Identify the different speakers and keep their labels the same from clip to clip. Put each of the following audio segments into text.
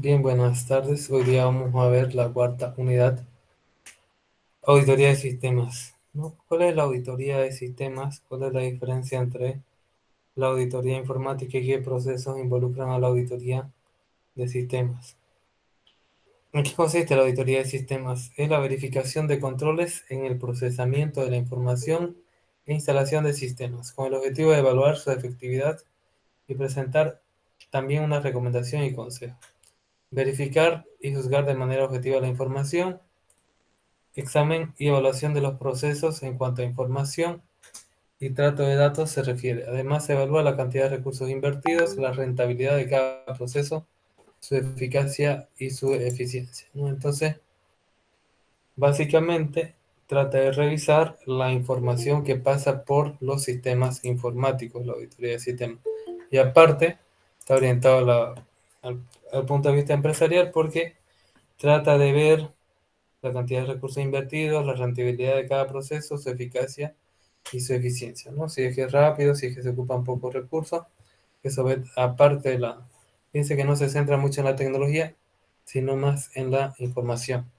Speaker 1: Bien, buenas tardes. Hoy día vamos a ver la cuarta unidad, auditoría de sistemas, ¿no? ¿Cuál es la auditoría de sistemas? ¿Cuál es la diferencia entre la auditoría informática y qué procesos involucran a la auditoría de sistemas? ¿En qué consiste la auditoría de sistemas? Es la verificación de controles en el procesamiento de la información e instalación de sistemas, con el objetivo de evaluar su efectividad y presentar también una recomendación y consejo. Verificar y juzgar de manera objetiva la información. Examen y evaluación de los procesos en cuanto a información y trato de datos se refiere. Además, se evalúa la cantidad de recursos invertidos, la rentabilidad de cada proceso, su eficacia y su eficiencia, ¿no? Entonces, básicamente, trata de revisar la información que pasa por los sistemas informáticos, la auditoría de sistemas. Y aparte, está orientado al punto de vista empresarial porque trata de ver la cantidad de recursos invertidos, la rentabilidad de cada proceso, su eficacia y su eficiencia, ¿no? Si es que es rápido, si es que se ocupan pocos recursos, eso ve aparte de la... Fíjense que no se centra mucho en la tecnología, sino más en la información.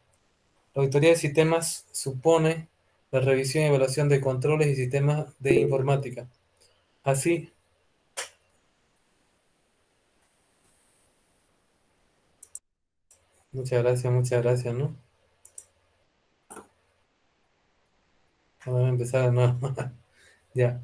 Speaker 1: La auditoría de sistemas supone la revisión y evaluación de controles y sistemas de informática. Así, muchas gracias, ¿no? Vamos a empezar de nuevo. Ya.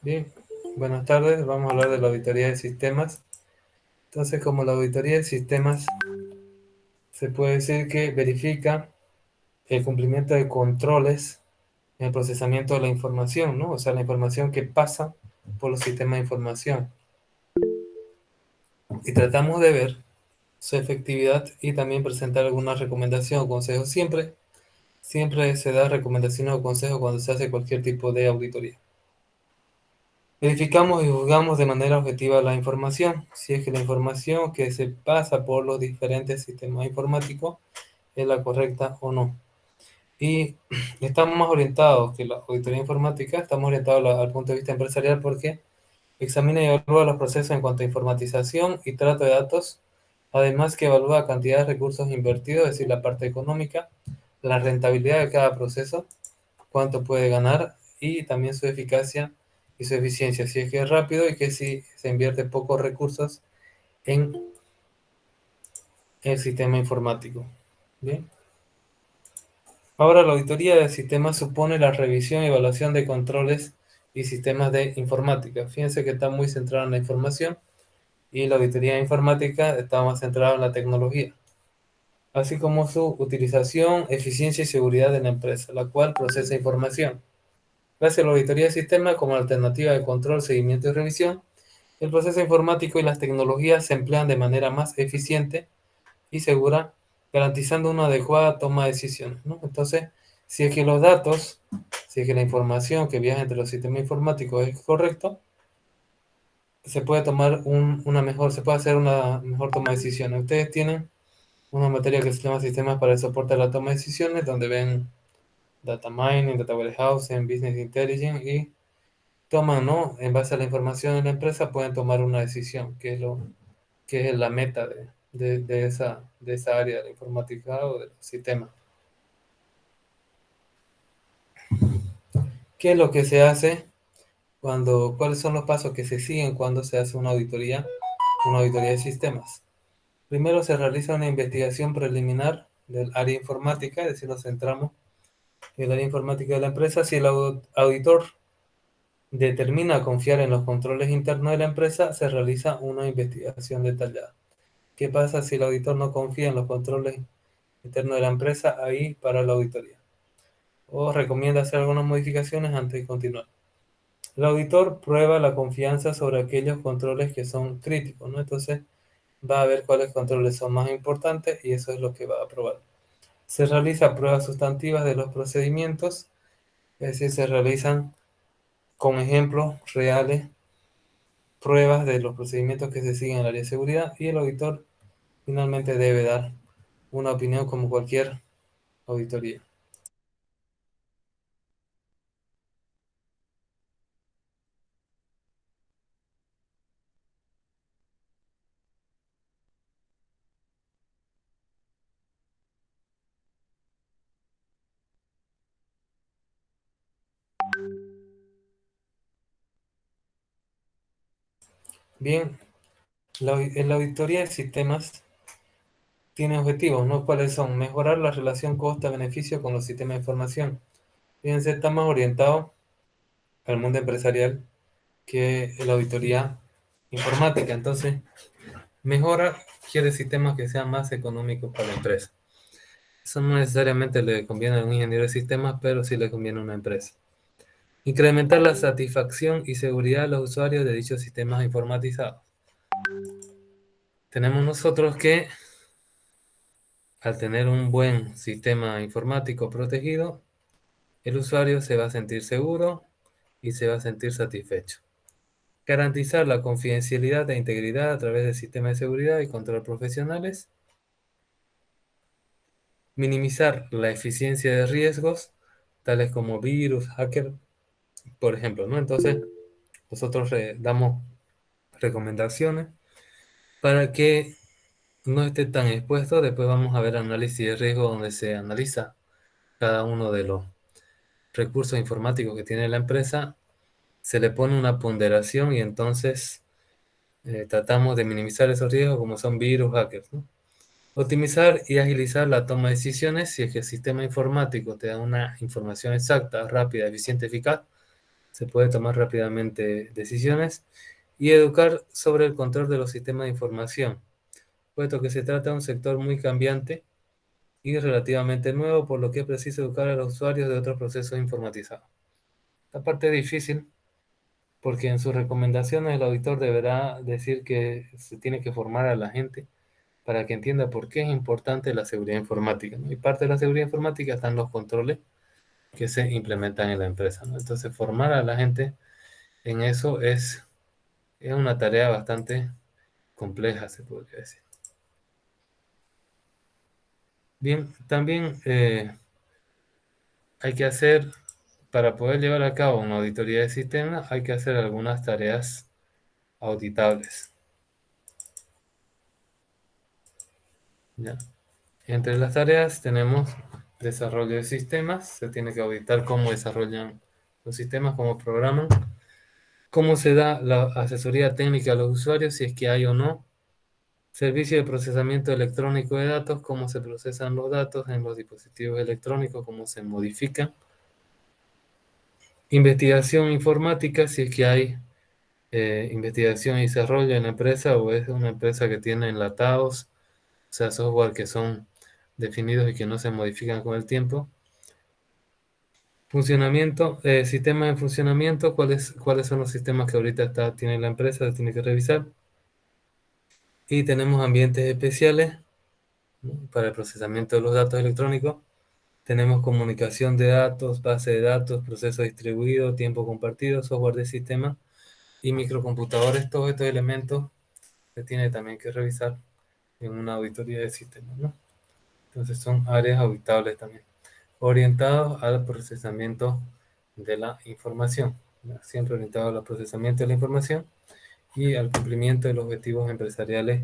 Speaker 1: Bien, buenas tardes. Vamos a hablar de la auditoría de sistemas. Entonces, como la auditoría de sistemas se puede decir que verifica el cumplimiento de controles en el procesamiento de la información, ¿no? O sea, la información que pasa por los sistemas de información. Y tratamos de ver su efectividad y también presentar alguna recomendación o consejo. Siempre se da recomendaciones o consejos cuando se hace cualquier tipo de auditoría. Verificamos y juzgamos de manera objetiva la información, si es que la información que se pasa por los diferentes sistemas informáticos es la correcta o no. Y estamos más orientados que la auditoría informática, estamos orientados al punto de vista empresarial porque examina y evalúa los procesos en cuanto a informatización y trato de datos, además que evalúa la cantidad de recursos invertidos, es decir, la parte económica, la rentabilidad de cada proceso, cuánto puede ganar y también su eficacia y su eficiencia, si es que es rápido y que si se invierte pocos recursos en el sistema informático. Bien. Ahora, la auditoría de sistemas supone la revisión y evaluación de controles y sistemas de informática. Fíjense que está muy centrada en la información y la auditoría informática está más centrada en la tecnología, así como su utilización, eficiencia y seguridad de la empresa, la cual procesa información. Gracias a la auditoría de sistemas como alternativa de control, seguimiento y revisión, el proceso informático y las tecnologías se emplean de manera más eficiente y segura, garantizando una adecuada toma de decisiones, ¿no? Entonces, si es que los datos, si es que la información que viaja entre los sistemas informáticos es correcto, se puede tomar se puede hacer una mejor toma de decisiones. Ustedes tienen una materia que se llama Sistemas para el soporte a la toma de decisiones, donde ven Data Mining, Data Warehousing, Business Intelligence y toman, ¿no? En base a la información de la empresa, pueden tomar una decisión, que es la meta de esa área de la informática o de los sistemas. ¿Qué es lo que se hace cuáles son los pasos que se siguen cuando se hace una auditoría de sistemas? Primero se realiza una investigación preliminar del área informática, es decir, nos centramos en el área informática de la empresa. Si el auditor determina confiar en los controles internos de la empresa, se realiza una investigación detallada. ¿Qué pasa si el auditor no confía en los controles internos de la empresa? Ahí para la auditoría. O recomienda hacer algunas modificaciones antes de continuar. El auditor prueba la confianza sobre aquellos controles que son críticos, ¿no? Entonces va a ver cuáles controles son más importantes y eso es lo que va a probar. Se realiza pruebas sustantivas de los procedimientos, es decir, se realizan con ejemplos reales pruebas de los procedimientos que se siguen en el área de seguridad y el auditor finalmente debe dar una opinión como cualquier auditoría. Bien, en la auditoría de sistemas tiene objetivos, ¿no? ¿Cuáles son? Mejorar la relación costo-beneficio con los sistemas de información. Fíjense, está más orientado al mundo empresarial que la auditoría informática. Entonces, mejora quiere sistemas que sean más económicos para la empresa. Eso no necesariamente le conviene a un ingeniero de sistemas, pero sí le conviene a una empresa. Incrementar la satisfacción y seguridad de los usuarios de dichos sistemas informatizados. Tenemos nosotros que, al tener un buen sistema informático protegido, el usuario se va a sentir seguro y se va a sentir satisfecho. Garantizar la confidencialidad e integridad a través de sistemas de seguridad y control profesionales. Minimizar la eficiencia de riesgos, tales como virus, hacker, por ejemplo, ¿no? Entonces, nosotros damos recomendaciones para que no esté tan expuesto. Después vamos a ver análisis de riesgo donde se analiza cada uno de los recursos informáticos que tiene la empresa, se le pone una ponderación y entonces tratamos de minimizar esos riesgos como son virus, hackers, ¿no? Optimizar y agilizar la toma de decisiones. Si es que el sistema informático te da una información exacta, rápida, eficiente, eficaz, se puede tomar rápidamente decisiones. Y educar sobre el control de los sistemas de información, puesto que se trata de un sector muy cambiante y relativamente nuevo, por lo que es preciso educar a los usuarios de otros procesos informatizados. Esta parte es difícil porque en sus recomendaciones el auditor deberá decir que se tiene que formar a la gente para que entienda por qué es importante la seguridad informática, ¿no? Y parte de la seguridad informática están los controles que se implementan en la empresa, ¿no? Entonces, formar a la gente en eso es una tarea bastante compleja, se podría decir. Bien, también hay que hacer, para poder llevar a cabo una auditoría de sistemas, hay que hacer algunas tareas auditables, ¿ya? Entre las tareas tenemos desarrollo de sistemas, se tiene que auditar cómo desarrollan los sistemas, cómo programan, cómo se da la asesoría técnica a los usuarios, si es que hay o no, servicio de procesamiento electrónico de datos, cómo se procesan los datos en los dispositivos electrónicos, cómo se modifican, investigación informática, si es que hay investigación y desarrollo en la empresa o es una empresa que tiene enlatados, o sea, software que son definidos y que no se modifican con el tiempo. Funcionamiento, sistemas de funcionamiento, cuáles son los sistemas que ahorita tiene la empresa, se tiene que revisar. Y tenemos ambientes especiales, ¿no?, para el procesamiento de los datos electrónicos. Tenemos comunicación de datos, base de datos, proceso distribuido, tiempo compartido, software de sistema y microcomputadores. Todos estos elementos se tiene también que revisar en una auditoría de sistemas, ¿no? Entonces son áreas auditables también, orientados al procesamiento de la información, ¿no? Siempre orientados al procesamiento de la información y al cumplimiento de los objetivos empresariales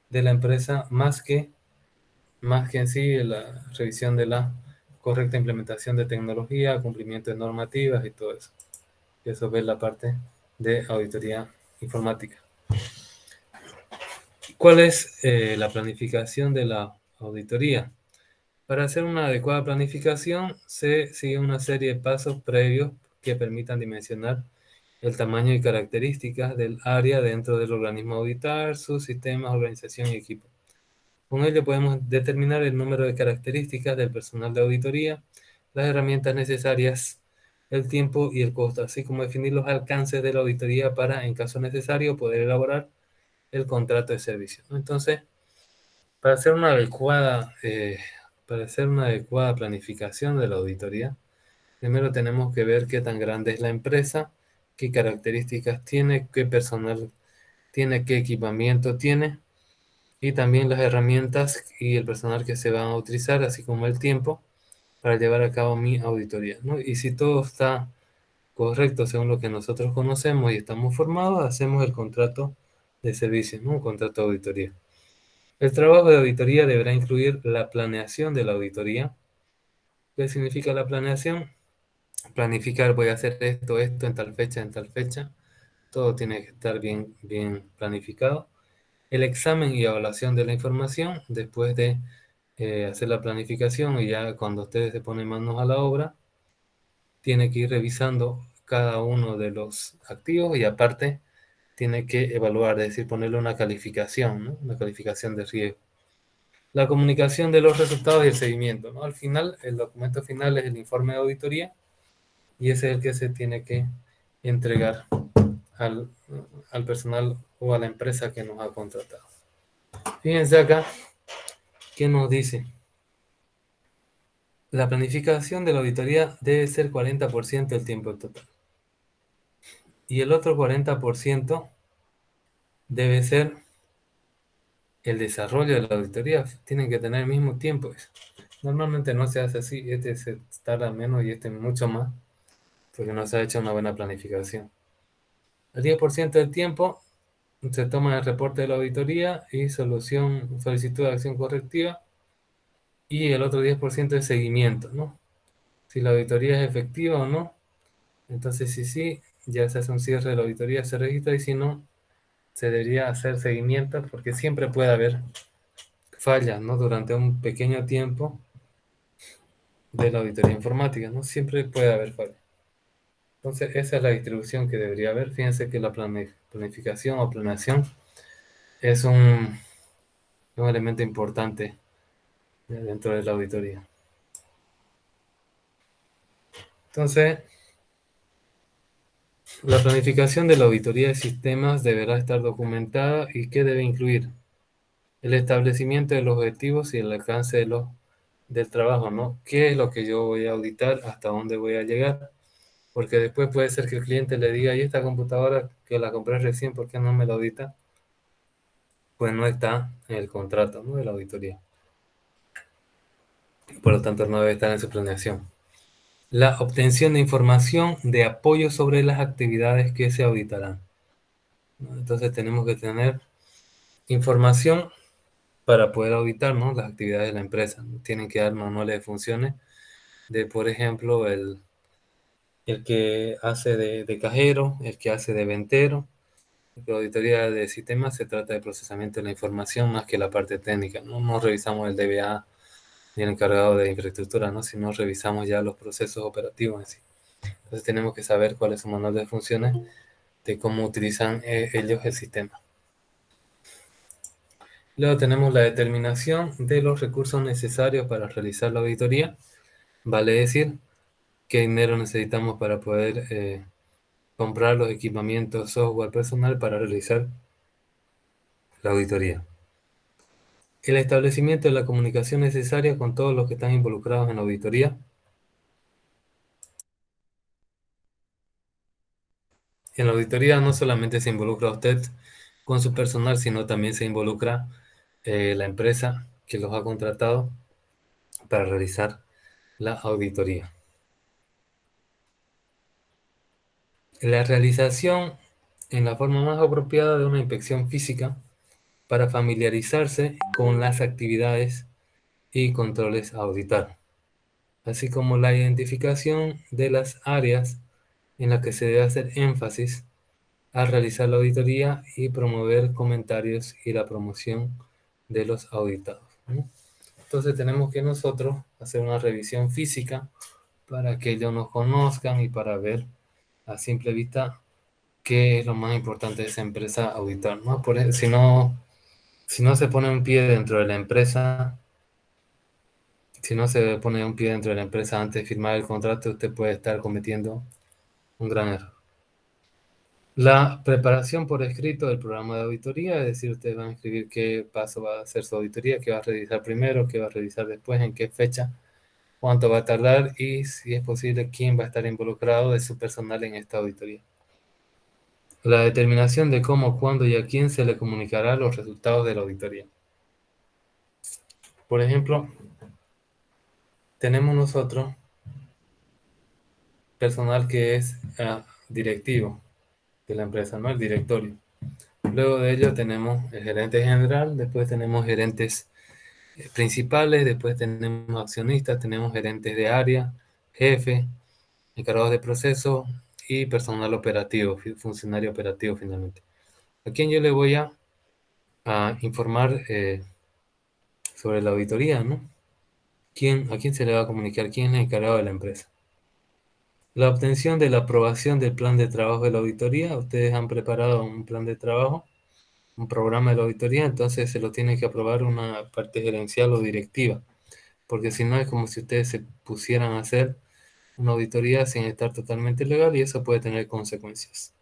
Speaker 1: de la empresa, más que en sí la revisión de la correcta implementación de tecnología, cumplimiento de normativas y todo eso. Y eso es la parte de auditoría informática. ¿Cuál es la planificación de la auditoría? Para hacer una adecuada planificación se sigue una serie de pasos previos que permitan dimensionar el tamaño y características del área dentro del organismo a auditar, sus sistemas, organización y equipo. Con ello podemos determinar el número de características del personal de auditoría, las herramientas necesarias, el tiempo y el costo, así como definir los alcances de la auditoría para, en caso necesario, poder elaborar el contrato de servicio, ¿no? Entonces, para hacer una adecuada para hacer una adecuada planificación de la auditoría, primero tenemos que ver qué tan grande es la empresa, qué características tiene, qué personal tiene, qué equipamiento tiene, y también las herramientas y el personal que se van a utilizar, así como el tiempo para llevar a cabo mi auditoría, ¿no? Y si todo está correcto según lo que nosotros conocemos y estamos formados, hacemos el contrato de servicio, ¿no? Un contrato de auditoría. El trabajo de auditoría deberá incluir la planeación de la auditoría. ¿Qué significa la planeación? Planificar, voy a hacer esto, esto, en tal fecha, en tal fecha. Todo tiene que estar bien, bien planificado. El examen y evaluación de la información, después de hacer la planificación y ya cuando ustedes se ponen manos a la obra, tiene que ir revisando cada uno de los activos y aparte tiene que evaluar, es decir, ponerle una calificación, ¿no? Una calificación de riesgo. La comunicación de los resultados y el seguimiento, ¿no? Al final, el documento final es el informe de auditoría y ese es el que se tiene que entregar al, al personal o a la empresa que nos ha contratado. Fíjense acá, ¿qué nos dice? La planificación de la auditoría debe ser 40% del tiempo total. Y el otro 40% debe ser el desarrollo de la auditoría. Tienen que tener el mismo tiempo. Normalmente no se hace así. Este se tarda menos y este mucho más porque no se ha hecho una buena planificación. El 10% del tiempo se toma el reporte de la auditoría y solicitud de acción correctiva. Y el otro 10% es seguimiento, ¿no? Si la auditoría es efectiva o no. Entonces, si sí, ya se hace un cierre de la auditoría, se registra, y si no, se debería hacer seguimiento porque siempre puede haber fallas, ¿no? Durante un pequeño tiempo de la auditoría informática, ¿no? Siempre puede haber fallas. Entonces, esa es la distribución que debería haber. Fíjense que la planificación o planeación es un elemento importante dentro de la auditoría. Entonces, la planificación de la auditoría de sistemas deberá estar documentada y ¿qué debe incluir? El establecimiento de los objetivos y el alcance del trabajo, ¿no? ¿Qué es lo que yo voy a auditar? ¿Hasta dónde voy a llegar? Porque después puede ser que el cliente le diga, ¿y esta computadora que la compré recién, por qué no me la audita? Pues no está en el contrato, ¿no? De la auditoría. Por lo tanto, no debe estar en su planeación. La obtención de información de apoyo sobre las actividades que se auditarán, ¿no? Entonces tenemos que tener información para poder auditar, ¿no? Las actividades de la empresa. Tienen que dar manuales de funciones de, por ejemplo, el que hace de cajero, el que hace de ventero. La auditoría de sistemas se trata de procesamiento de la información más que la parte técnica, ¿no? No revisamos el DBA ni el encargado de infraestructura, ¿no? Sino revisamos ya los procesos operativos en sí. Entonces tenemos que saber cuál es su manual de funciones, de cómo utilizan ellos el sistema. Luego tenemos la determinación de los recursos necesarios para realizar la auditoría. Vale decir, qué dinero necesitamos para poder comprar los equipamientos, software personal para realizar la auditoría. El establecimiento de la comunicación necesaria con todos los que están involucrados en la auditoría. En la auditoría no solamente se involucra usted con su personal, sino también se involucra la empresa que los ha contratado para realizar la auditoría. La realización en la forma más apropiada de una inspección física para familiarizarse con las actividades y controles a auditar, así como la identificación de las áreas en las que se debe hacer énfasis al realizar la auditoría y promover comentarios y la promoción de los auditados, ¿no? Entonces tenemos que nosotros hacer una revisión física para que ellos nos conozcan y para ver a simple vista qué es lo más importante de esa empresa auditar, ¿no? Si no se pone un pie dentro de la empresa, si no se pone un pie dentro de la empresa antes de firmar el contrato, usted puede estar cometiendo un gran error. La preparación por escrito del programa de auditoría, es decir, ustedes van a escribir qué paso va a hacer su auditoría, qué va a revisar primero, qué va a revisar después, en qué fecha, cuánto va a tardar y, si es posible, quién va a estar involucrado de su personal en esta auditoría. La determinación de cómo, cuándo y a quién se le comunicará los resultados de la auditoría. Por ejemplo, tenemos nosotros personal que es directivo de la empresa, ¿no? El directorio. Luego de ello tenemos el gerente general, después tenemos gerentes principales, después tenemos accionistas, tenemos gerentes de área, jefe, encargados de proceso y personal operativo, funcionario operativo finalmente. ¿A quién yo le voy a informar sobre la auditoría, ¿no? ¿A quién se le va a comunicar? ¿Quién es el encargado de la empresa? La obtención de la aprobación del plan de trabajo de la auditoría. Ustedes han preparado un plan de trabajo, un programa de la auditoría, entonces se lo tiene que aprobar una parte gerencial o directiva, porque si no es como si ustedes se pusieran a hacer una auditoría sin estar totalmente legal y eso puede tener consecuencias.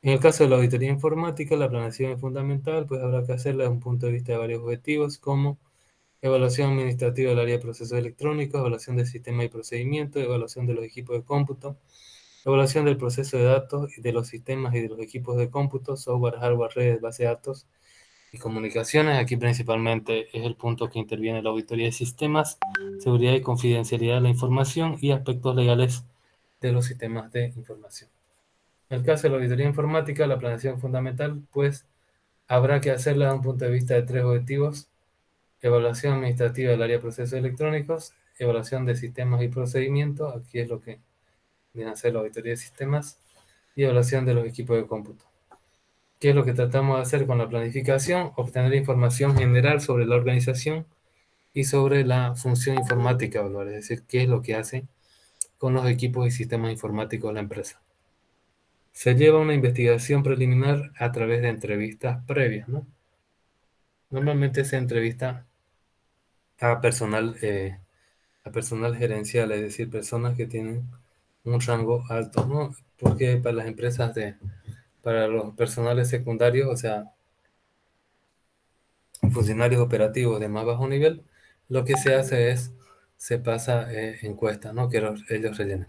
Speaker 1: En el caso de la auditoría informática, la planeación es fundamental, pues habrá que hacerla desde un punto de vista de varios objetivos, como evaluación administrativa del área de procesos electrónicos, evaluación del sistema y procedimientos, evaluación de los equipos de cómputo, evaluación del proceso de datos y de los sistemas y de los equipos de cómputo, software, hardware, redes, base de datos y comunicaciones. Aquí principalmente es el punto que interviene la auditoría de sistemas, seguridad y confidencialidad de la información y aspectos legales de los sistemas de información. En el caso de la auditoría informática, la planeación fundamental, pues habrá que hacerla desde un punto de vista de tres objetivos: evaluación administrativa del área de procesos electrónicos, evaluación de sistemas y procedimientos, aquí es lo que viene a ser la auditoría de sistemas, y evaluación de los equipos de cómputo. ¿Qué es lo que tratamos de hacer con la planificación? Obtener información general sobre la organización y sobre la función informática, es decir, qué es lo que hace con los equipos y sistemas informáticos de la empresa. Se lleva una investigación preliminar a través de entrevistas previas, ¿no? Normalmente se entrevista a personal gerencial, es decir, personas que tienen un rango alto, ¿no? Porque para las empresas para los personales secundarios, o sea, funcionarios operativos de más bajo nivel, lo que se hace es, se pasa encuestas, ¿no? Que ellos rellenen.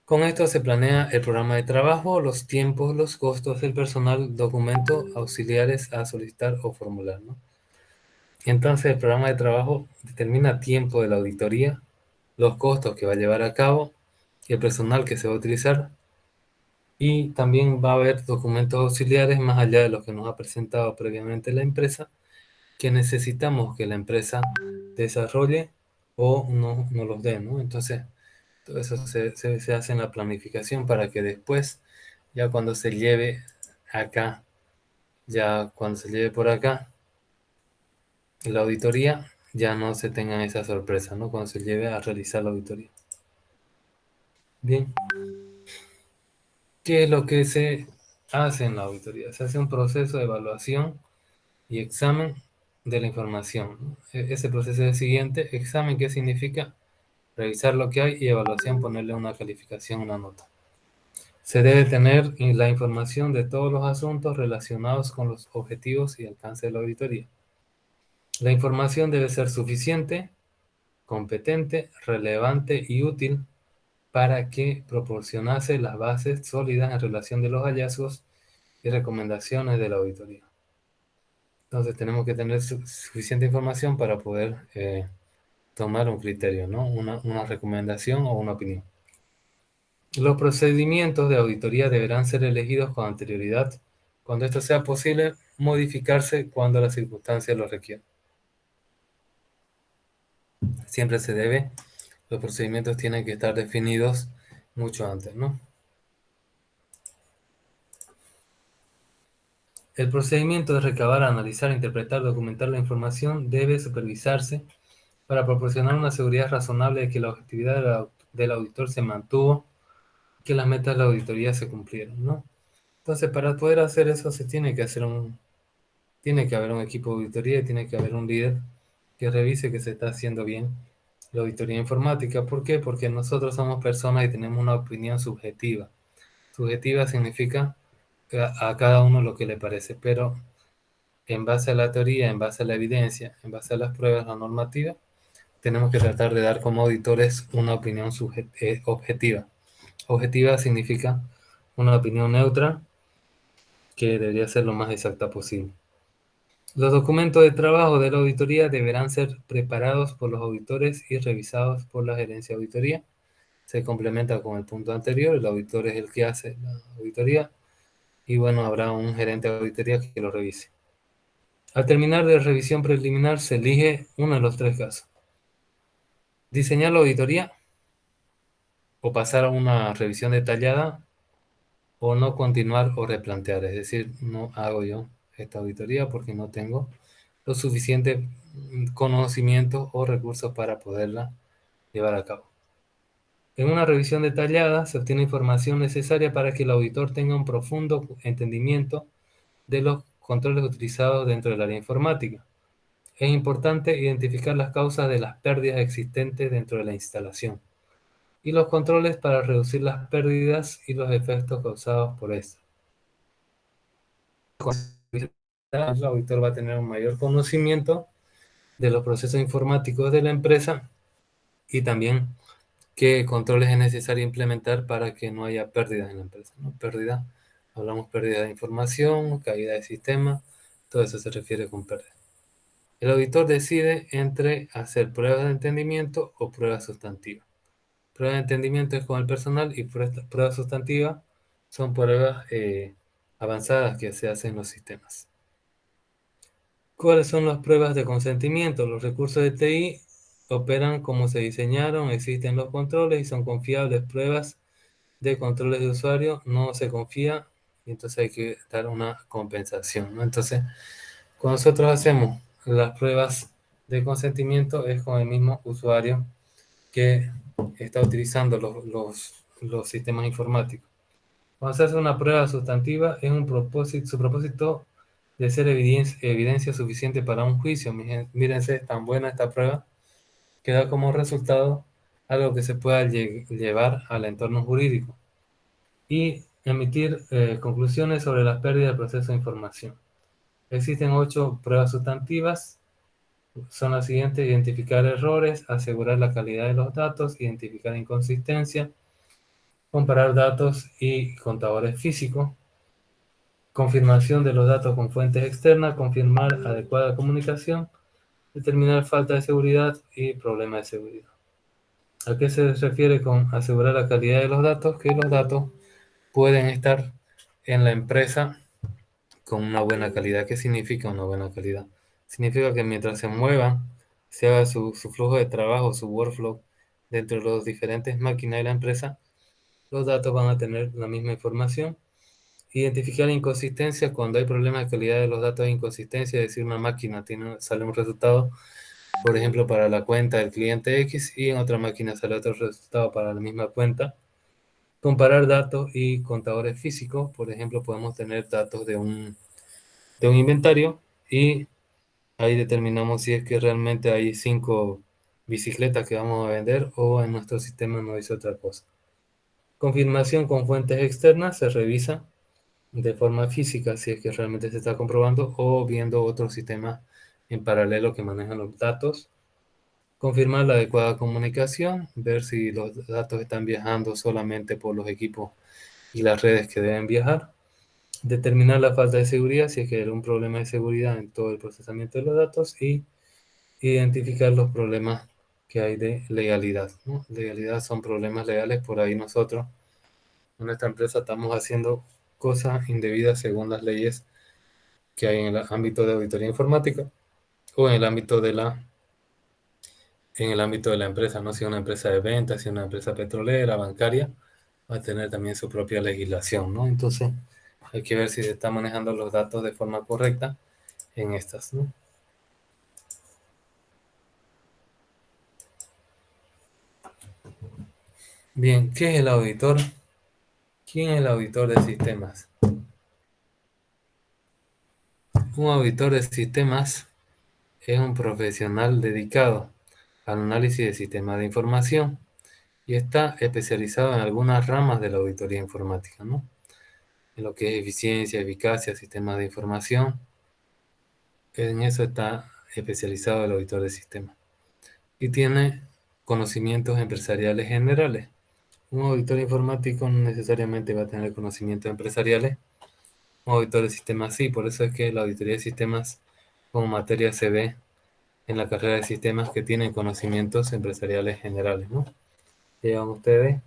Speaker 1: Con esto se planea el programa de trabajo, los tiempos, los costos del personal, documentos auxiliares a solicitar o formular, ¿no? Entonces el programa de trabajo determina tiempo de la auditoría, los costos que va a llevar a cabo, el personal que se va a utilizar y también va a haber documentos auxiliares más allá de los que nos ha presentado previamente la empresa, que necesitamos que la empresa desarrolle o no los dé, ¿no? Entonces, todo eso se hace en la planificación para que después, ya cuando se lleve acá, ya cuando se lleve por acá, la auditoría, ya no se tengan esa sorpresa, ¿no? Cuando se lleve a realizar la auditoría. Bien, ¿qué es lo que se hace en la auditoría? Se hace un proceso de evaluación y examen de la información, ¿no? Ese proceso es el siguiente: examen, ¿qué significa? Revisar lo que hay, y evaluación, ponerle una calificación, una nota. Se debe tener la información de todos los asuntos relacionados con los objetivos y alcance de la auditoría. La información debe ser suficiente, competente, relevante y útil para que proporcionase las bases sólidas en relación de los hallazgos y recomendaciones de la auditoría. Entonces tenemos que tener suficiente información para poder tomar un criterio, ¿no? Una recomendación o una opinión. Los procedimientos de auditoría deberán ser elegidos con anterioridad, cuando esto sea posible, modificarse cuando las circunstancias lo requieran. Siempre los procedimientos tienen que estar definidos mucho antes, ¿no? El procedimiento de recabar, analizar, interpretar, documentar la información debe supervisarse para proporcionar una seguridad razonable de que la objetividad del auditor se mantuvo, que las metas de la auditoría se cumplieron, ¿no? Entonces, para poder hacer eso se tiene que tiene que haber un equipo de auditoría y tiene que haber un líder que revise que se está haciendo bien la auditoría informática. ¿Por qué? Porque nosotros somos personas y tenemos una opinión subjetiva. Subjetiva significa a cada uno lo que le parece, pero en base a la teoría, en base a la evidencia, en base a las pruebas, la normativa, tenemos que tratar de dar como auditores una opinión objetiva. Objetiva significa una opinión neutra que debería ser lo más exacta posible. Los documentos de trabajo de la auditoría deberán ser preparados por los auditores y revisados por la gerencia de auditoría. Se complementa con el punto anterior, el auditor es el que hace la auditoría y bueno, habrá un gerente de auditoría que lo revise. Al terminar de revisión preliminar se elige uno de los tres casos. Diseñar la auditoría o pasar a una revisión detallada o no continuar o replantear. Es decir, no hago yo esta auditoría porque no tengo los suficientes conocimientos o recursos para poderla llevar a cabo. En una revisión detallada se obtiene información necesaria para que el auditor tenga un profundo entendimiento de los controles utilizados dentro del área informática. Es importante identificar las causas de las pérdidas existentes dentro de la instalación y los controles para reducir las pérdidas y los efectos causados por estas. El auditor va a tener un mayor conocimiento de los procesos informáticos de la empresa y también qué controles es necesario implementar para que no haya pérdidas en la empresa, ¿no? Pérdida, hablamos pérdida de información, caída de sistema, todo eso se refiere con pérdida. El auditor decide entre hacer pruebas de entendimiento o pruebas sustantivas. Pruebas de entendimiento es con el personal y pruebas sustantivas son pruebas avanzadas que se hacen en los sistemas. ¿Cuáles son las pruebas de consentimiento? Los recursos de TI operan como se diseñaron, existen los controles y son confiables. Pruebas de controles de usuario no se confía y entonces hay que dar una compensación, ¿no? Entonces, cuando nosotros hacemos las pruebas de consentimiento es con el mismo usuario que está utilizando los sistemas informáticos. Cuando se hace una prueba sustantiva, es su propósito de ser evidencia suficiente para un juicio. Mírense, es tan buena esta prueba que da como resultado algo que se pueda llevar al entorno jurídico y emitir conclusiones sobre las pérdidas del proceso de información. Existen 8 pruebas sustantivas. Son las siguientes: identificar errores, asegurar la calidad de los datos, identificar inconsistencia, comparar datos y contadores físicos, confirmación de los datos con fuentes externas, confirmar adecuada comunicación, determinar falta de seguridad y problema de seguridad. ¿A qué se refiere con asegurar la calidad de los datos? Que los datos pueden estar en la empresa con una buena calidad. ¿Qué significa una buena calidad? Significa que mientras se muevan, se haga su flujo de trabajo, su workflow dentro de las diferentes máquinas de la empresa, los datos van a tener la misma información. Identificar inconsistencias cuando hay problemas de calidad de los datos de inconsistencia, es decir, una máquina sale un resultado, por ejemplo, para la cuenta del cliente X y en otra máquina sale otro resultado para la misma cuenta. Comparar datos y contadores físicos, por ejemplo, podemos tener datos de un inventario y ahí determinamos si es que realmente hay 5 bicicletas que vamos a vender o en nuestro sistema no dice otra cosa. Confirmación con fuentes externas, se revisa de forma física si es que realmente se está comprobando o viendo otros sistemas en paralelo que manejan los datos. Confirmar la adecuada comunicación, ver si los datos están viajando solamente por los equipos y las redes que deben viajar. Determinar la falta de seguridad, si es que hay algún problema de seguridad en todo el procesamiento de los datos, y identificar los problemas que hay de legalidad, ¿no? Legalidad son problemas legales, por ahí nosotros en nuestra empresa estamos haciendo cosas indebidas según las leyes que hay en el ámbito de auditoría informática o en el ámbito de la empresa, ¿no? Si una empresa de ventas, si una empresa petrolera, bancaria, va a tener también su propia legislación, ¿no? Entonces, hay que ver si se están manejando los datos de forma correcta en estas, ¿no? Bien, ¿qué es el auditor? ¿Quién es el auditor de sistemas? Un auditor de sistemas es un profesional dedicado al análisis de sistemas de información y está especializado en algunas ramas de la auditoría informática, ¿no? En lo que es eficiencia, eficacia, sistemas de información. En eso está especializado el auditor de sistemas. Y tiene conocimientos empresariales generales. Un auditor informático no necesariamente va a tener conocimientos empresariales. Un auditor de sistemas sí, por eso es que la auditoría de sistemas como materia se ve en la carrera de sistemas que tienen conocimientos empresariales generales, ¿no? Llevan ustedes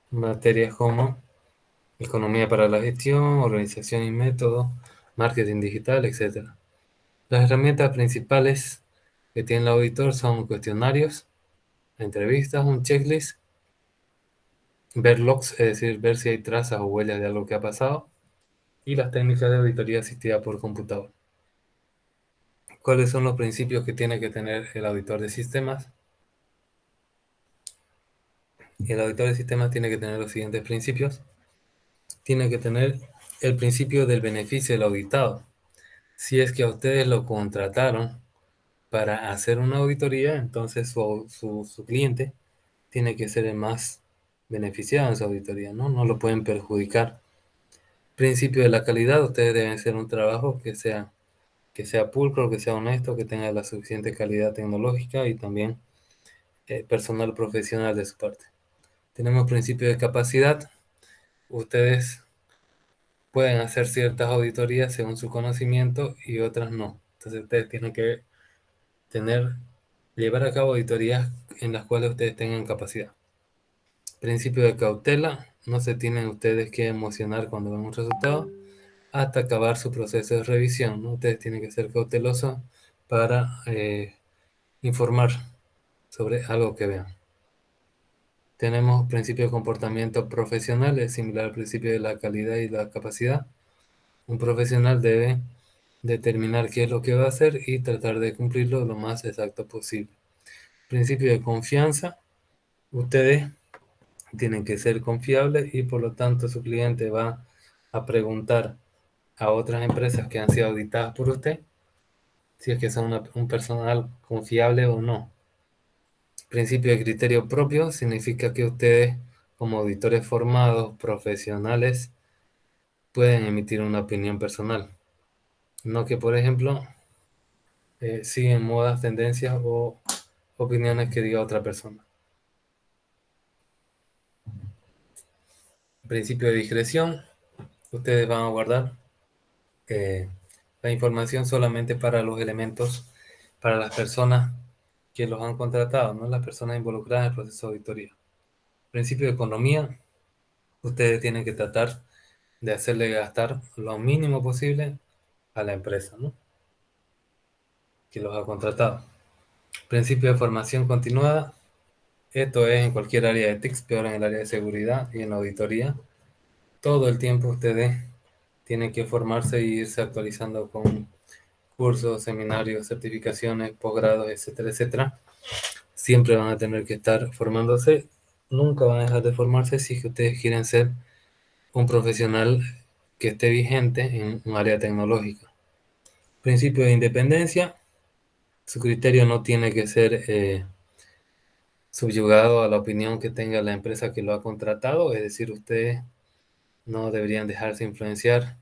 Speaker 1: materias como economía para la gestión, organización y método, marketing digital, etc. Las herramientas principales que tiene el auditor son cuestionarios, entrevistas, un checklist, ver logs, es decir, ver si hay trazas o huellas de algo que ha pasado, y las técnicas de auditoría asistida por computador. ¿Cuáles son los principios que tiene que tener el auditor de sistemas? El auditor de sistemas tiene que tener los siguientes principios. Tiene que tener el principio del beneficio del auditado. Si es que a ustedes lo contrataron para hacer una auditoría, entonces su cliente tiene que ser el más beneficiado en su auditoría, ¿no? No lo pueden perjudicar. Principio de la calidad, ustedes deben hacer un trabajo que sea pulcro, que sea honesto, que tenga la suficiente calidad tecnológica y también personal profesional de su parte. Tenemos principio de capacidad. Ustedes pueden hacer ciertas auditorías según su conocimiento y otras no. Entonces ustedes tienen que llevar a cabo auditorías en las cuales ustedes tengan capacidad. Principio de cautela, no se tienen ustedes que emocionar cuando ven un resultado hasta acabar su proceso de revisión, ¿no? Ustedes tienen que ser cautelosos para informar sobre algo que vean. Tenemos principio de comportamiento profesional, es similar al principio de la calidad y la capacidad. Un profesional debe determinar qué es lo que va a hacer y tratar de cumplirlo lo más exacto posible. Principio de confianza, ustedes tienen que ser confiables y por lo tanto su cliente va a preguntar a otras empresas que han sido auditadas por usted si es que son un personal confiable o no. Principio de criterio propio significa que ustedes, como auditores formados, profesionales, pueden emitir una opinión personal. No que, por ejemplo, siguen modas, tendencias o opiniones que diga otra persona. Principio de discreción. Ustedes van a guardar eh, la información solamente para los elementos, para las personas que los han contratado, no las personas involucradas en el proceso de auditoría. Principio de economía. Ustedes tienen que tratar de hacerle gastar lo mínimo posible a la empresa, ¿no? Que los ha contratado. Principio de formación continuada. Esto es en cualquier área de TICS, peor en el área de seguridad y en la auditoría. Todo el tiempo ustedes tienen que formarse e irse actualizando con cursos, seminarios, certificaciones, posgrados, etcétera, etcétera. Siempre van a tener que estar formándose. Nunca van a dejar de formarse si es que ustedes quieren ser un profesional que esté vigente en un área tecnológica. Principio de independencia. Su criterio no tiene que ser subyugado a la opinión que tenga la empresa que lo ha contratado, es decir, ustedes no deberían dejarse influenciar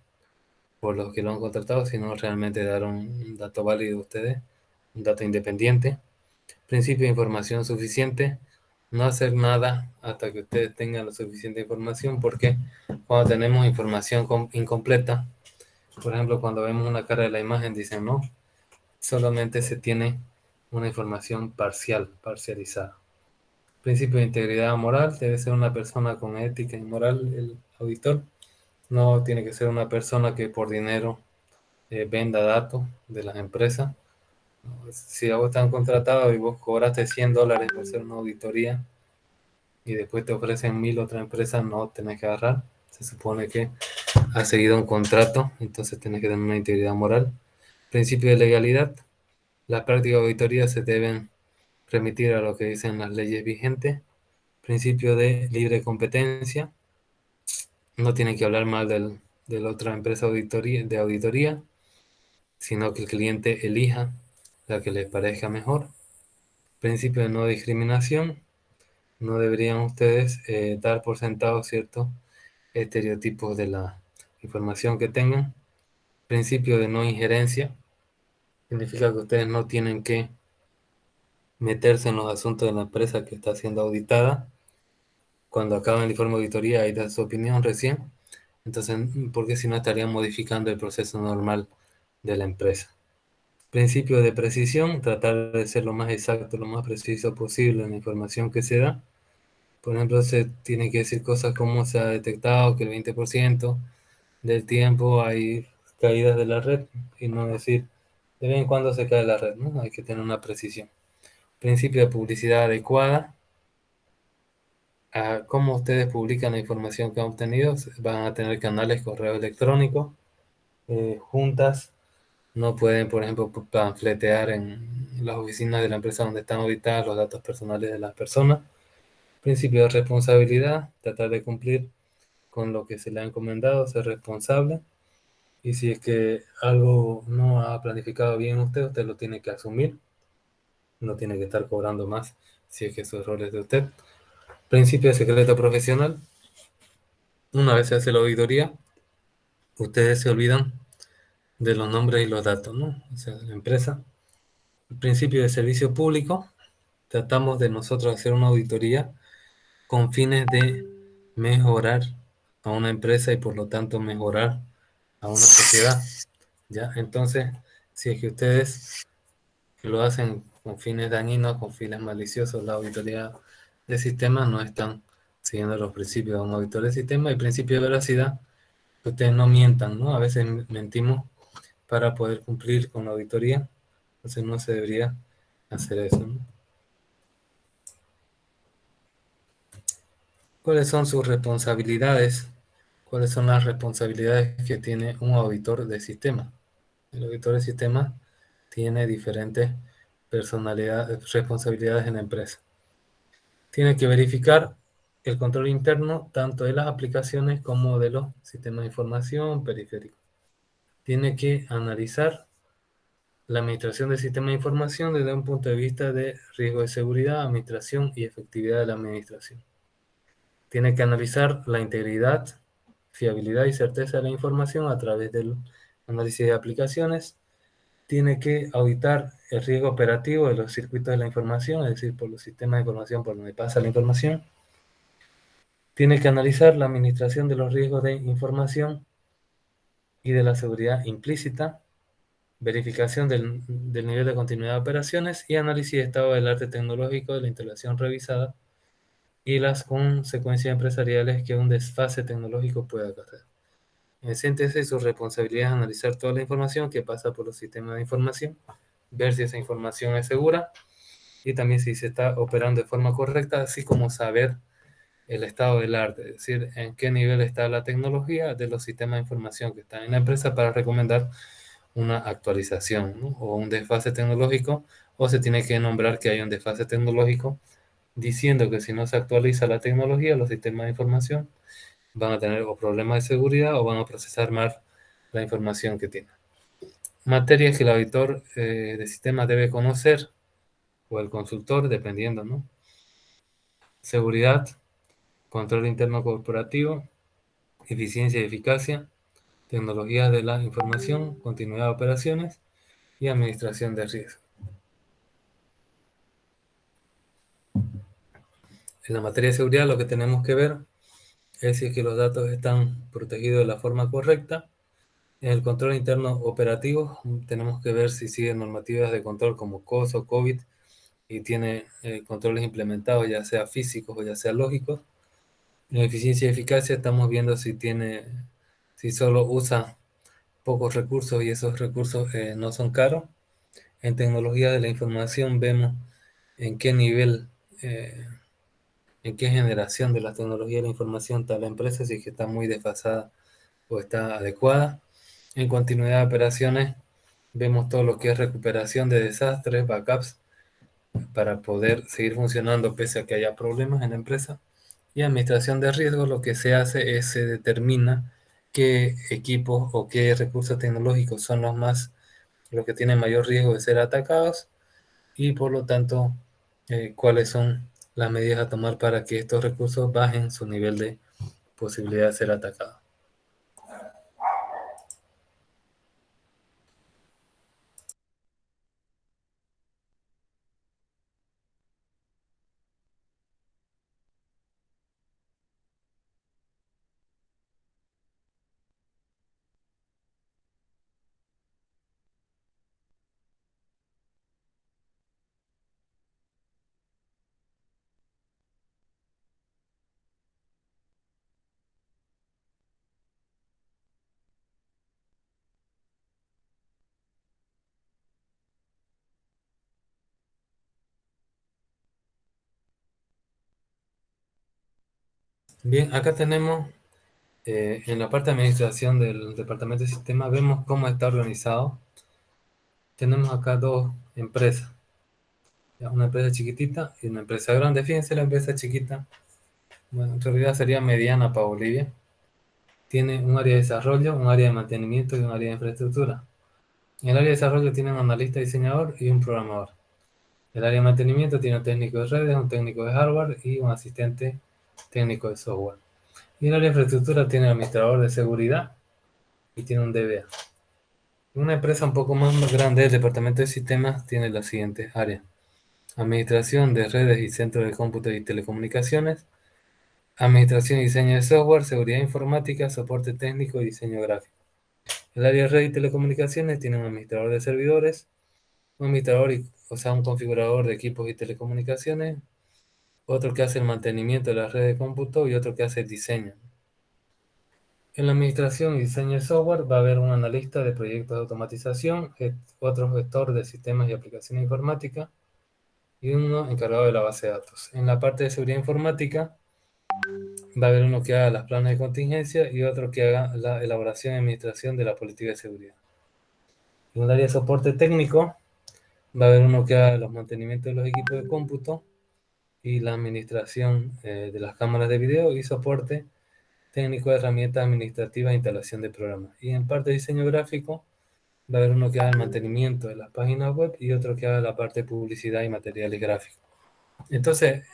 Speaker 1: por los que lo han contratado, sino realmente dar un dato válido a ustedes, un dato independiente. Principio de información suficiente, no hacer nada hasta que ustedes tengan la suficiente información, porque cuando tenemos información incompleta, por ejemplo, cuando vemos una cara de la imagen, dicen no, solamente se tiene una información parcial, parcializada. Principio de integridad moral, debe ser una persona con ética y moral el auditor. No tiene que ser una persona que por dinero venda datos de las empresas. Si a vos están contratado y vos cobraste $100 por hacer una auditoría y después te ofrecen 1000 otra empresa, no tenés que agarrar. Se supone que has seguido un contrato, entonces tenés que tener una integridad moral. Principio de legalidad. Las prácticas de auditoría se deben remitir a lo que dicen las leyes vigentes. Principio de libre competencia. No tienen que hablar mal de la otra empresa de auditoría, sino que el cliente elija la que le parezca mejor. Principio de no discriminación. no deberían ustedes dar por sentado ciertos estereotipos de la información que tengan. Principio de no injerencia significa que ustedes no tienen que meterse en los asuntos de la empresa que está siendo auditada. Cuando acaben el informe de auditoría, ahí da su opinión recién. Entonces, porque si no estarían modificando el proceso normal de la empresa. Principio de precisión, tratar de ser lo más exacto, lo más preciso posible en la información que se da. Por ejemplo, se tiene que decir cosas como se ha detectado que el 20% del tiempo hay caídas de la red y no decir de vez en cuando se cae la red, ¿no? Hay que tener una precisión. Principio de publicidad adecuada. A cómo ustedes publican la información que han obtenido, van a tener canales, correo electrónico, juntas. No pueden, por ejemplo, panfletear en las oficinas de la empresa donde están auditados los datos personales de las personas. Principio de responsabilidad, tratar de cumplir con lo que se le ha encomendado, ser responsable. Y si es que algo no ha planificado bien usted, usted lo tiene que asumir. No tiene que estar cobrando más si es que su error es de usted. Principio de secreto profesional. Una vez se hace la auditoría, ustedes se olvidan de los nombres y los datos, ¿no? O sea, de la empresa. El principio de servicio público. Tratamos de nosotros hacer una auditoría con fines de mejorar a una empresa y por lo tanto mejorar a una sociedad, ¿ya? Entonces, si es que ustedes lo hacen con fines dañinos, con fines maliciosos, la auditoría de sistemas no están siguiendo los principios de un auditor de sistema y principio de veracidad, que ustedes no mientan, ¿no? A veces mentimos para poder cumplir con la auditoría, entonces no se debería hacer eso, ¿no? ¿Cuáles son sus responsabilidades? ¿Cuáles son las responsabilidades que tiene un auditor de sistema? El auditor de sistema tiene diferentes personalidades, responsabilidades en la empresa. Tiene que verificar el control interno tanto de las aplicaciones como de los sistemas de información periféricos. Tiene que analizar la administración del sistema de información desde un punto de vista de riesgo de seguridad, administración y efectividad de la administración. Tiene que analizar la integridad, fiabilidad y certeza de la información a través del análisis de aplicaciones. Tiene que auditar el riesgo operativo de los circuitos de la información, es decir, por los sistemas de información por donde pasa la información. Tiene que analizar la administración de los riesgos de información y de la seguridad implícita, verificación del nivel de continuidad de operaciones y análisis de estado del arte tecnológico de la instalación revisada y las consecuencias empresariales que un desfase tecnológico puede acarrear. En síntesis, su responsabilidad es analizar toda la información que pasa por los sistemas de información, ver si esa información es segura y también si se está operando de forma correcta, así como saber el estado del arte, es decir, en qué nivel está la tecnología de los sistemas de información que están en la empresa para recomendar una actualización, ¿no? O un desfase tecnológico, o se tiene que nombrar que hay un desfase tecnológico diciendo que si no se actualiza la tecnología, los sistemas de información van a tener o problemas de seguridad o van a procesar mal la información que tienen. Materias que el auditor de sistemas debe conocer, o el consultor, dependiendo, ¿no? Seguridad, control interno corporativo, eficiencia y eficacia, tecnologías de la información, continuidad de operaciones y administración de riesgo. En la materia de seguridad lo que tenemos que ver es si es que los datos están protegidos de la forma correcta. En el control interno operativo tenemos que ver si sigue normativas de control como COSO, COVID y tiene controles implementados, ya sea físicos o ya sea lógicos. En eficiencia y eficacia estamos viendo si solo usa pocos recursos y esos recursos no son caros. En tecnología de la información vemos en qué nivel, en qué generación de la tecnología de la información está la empresa, si es que está muy desfasada o está adecuada. En continuidad de operaciones vemos todo lo que es recuperación de desastres, backups, para poder seguir funcionando pese a que haya problemas en la empresa. Y administración de riesgos, lo que se hace es se determina qué equipos o qué recursos tecnológicos son los que tienen mayor riesgo de ser atacados y por lo tanto cuáles son las medidas a tomar para que estos recursos bajen su nivel de posibilidad de ser atacados. Bien, acá tenemos en la parte de administración del departamento de sistemas, vemos cómo está organizado. Tenemos acá dos empresas, una empresa chiquitita y una empresa grande. Fíjense, la empresa chiquita, bueno, en realidad sería mediana para Bolivia. Tiene un área de desarrollo, un área de mantenimiento y un área de infraestructura. En el área de desarrollo tiene un analista diseñador y un programador. El área de mantenimiento tiene un técnico de redes, un técnico de hardware y un asistente técnico de software. Y el área de infraestructura tiene un administrador de seguridad y tiene un DBA. Una empresa un poco más grande, el departamento de sistemas, tiene las siguientes áreas: administración de redes y centros de cómputo y telecomunicaciones, administración y diseño de software, seguridad informática, soporte técnico y diseño gráfico. El área de red y telecomunicaciones tiene un administrador de servidores, un administrador, o sea, un configurador de equipos y telecomunicaciones, otro que hace el mantenimiento de la red de cómputo y otro que hace el diseño. En la administración y diseño de software va a haber un analista de proyectos de automatización, otro gestor de sistemas y aplicaciones informáticas y uno encargado de la base de datos. En la parte de seguridad informática va a haber uno que haga las planes de contingencia y otro que haga la elaboración y administración de la política de seguridad. En el área de soporte técnico va a haber uno que haga los mantenimientos de los equipos de cómputo y la administración de las cámaras de video y soporte técnico de herramientas administrativas e instalación de programas. Y en parte de diseño gráfico va a haber uno que haga el mantenimiento de las páginas web y otro que haga la parte de publicidad y materiales gráficos. Entonces,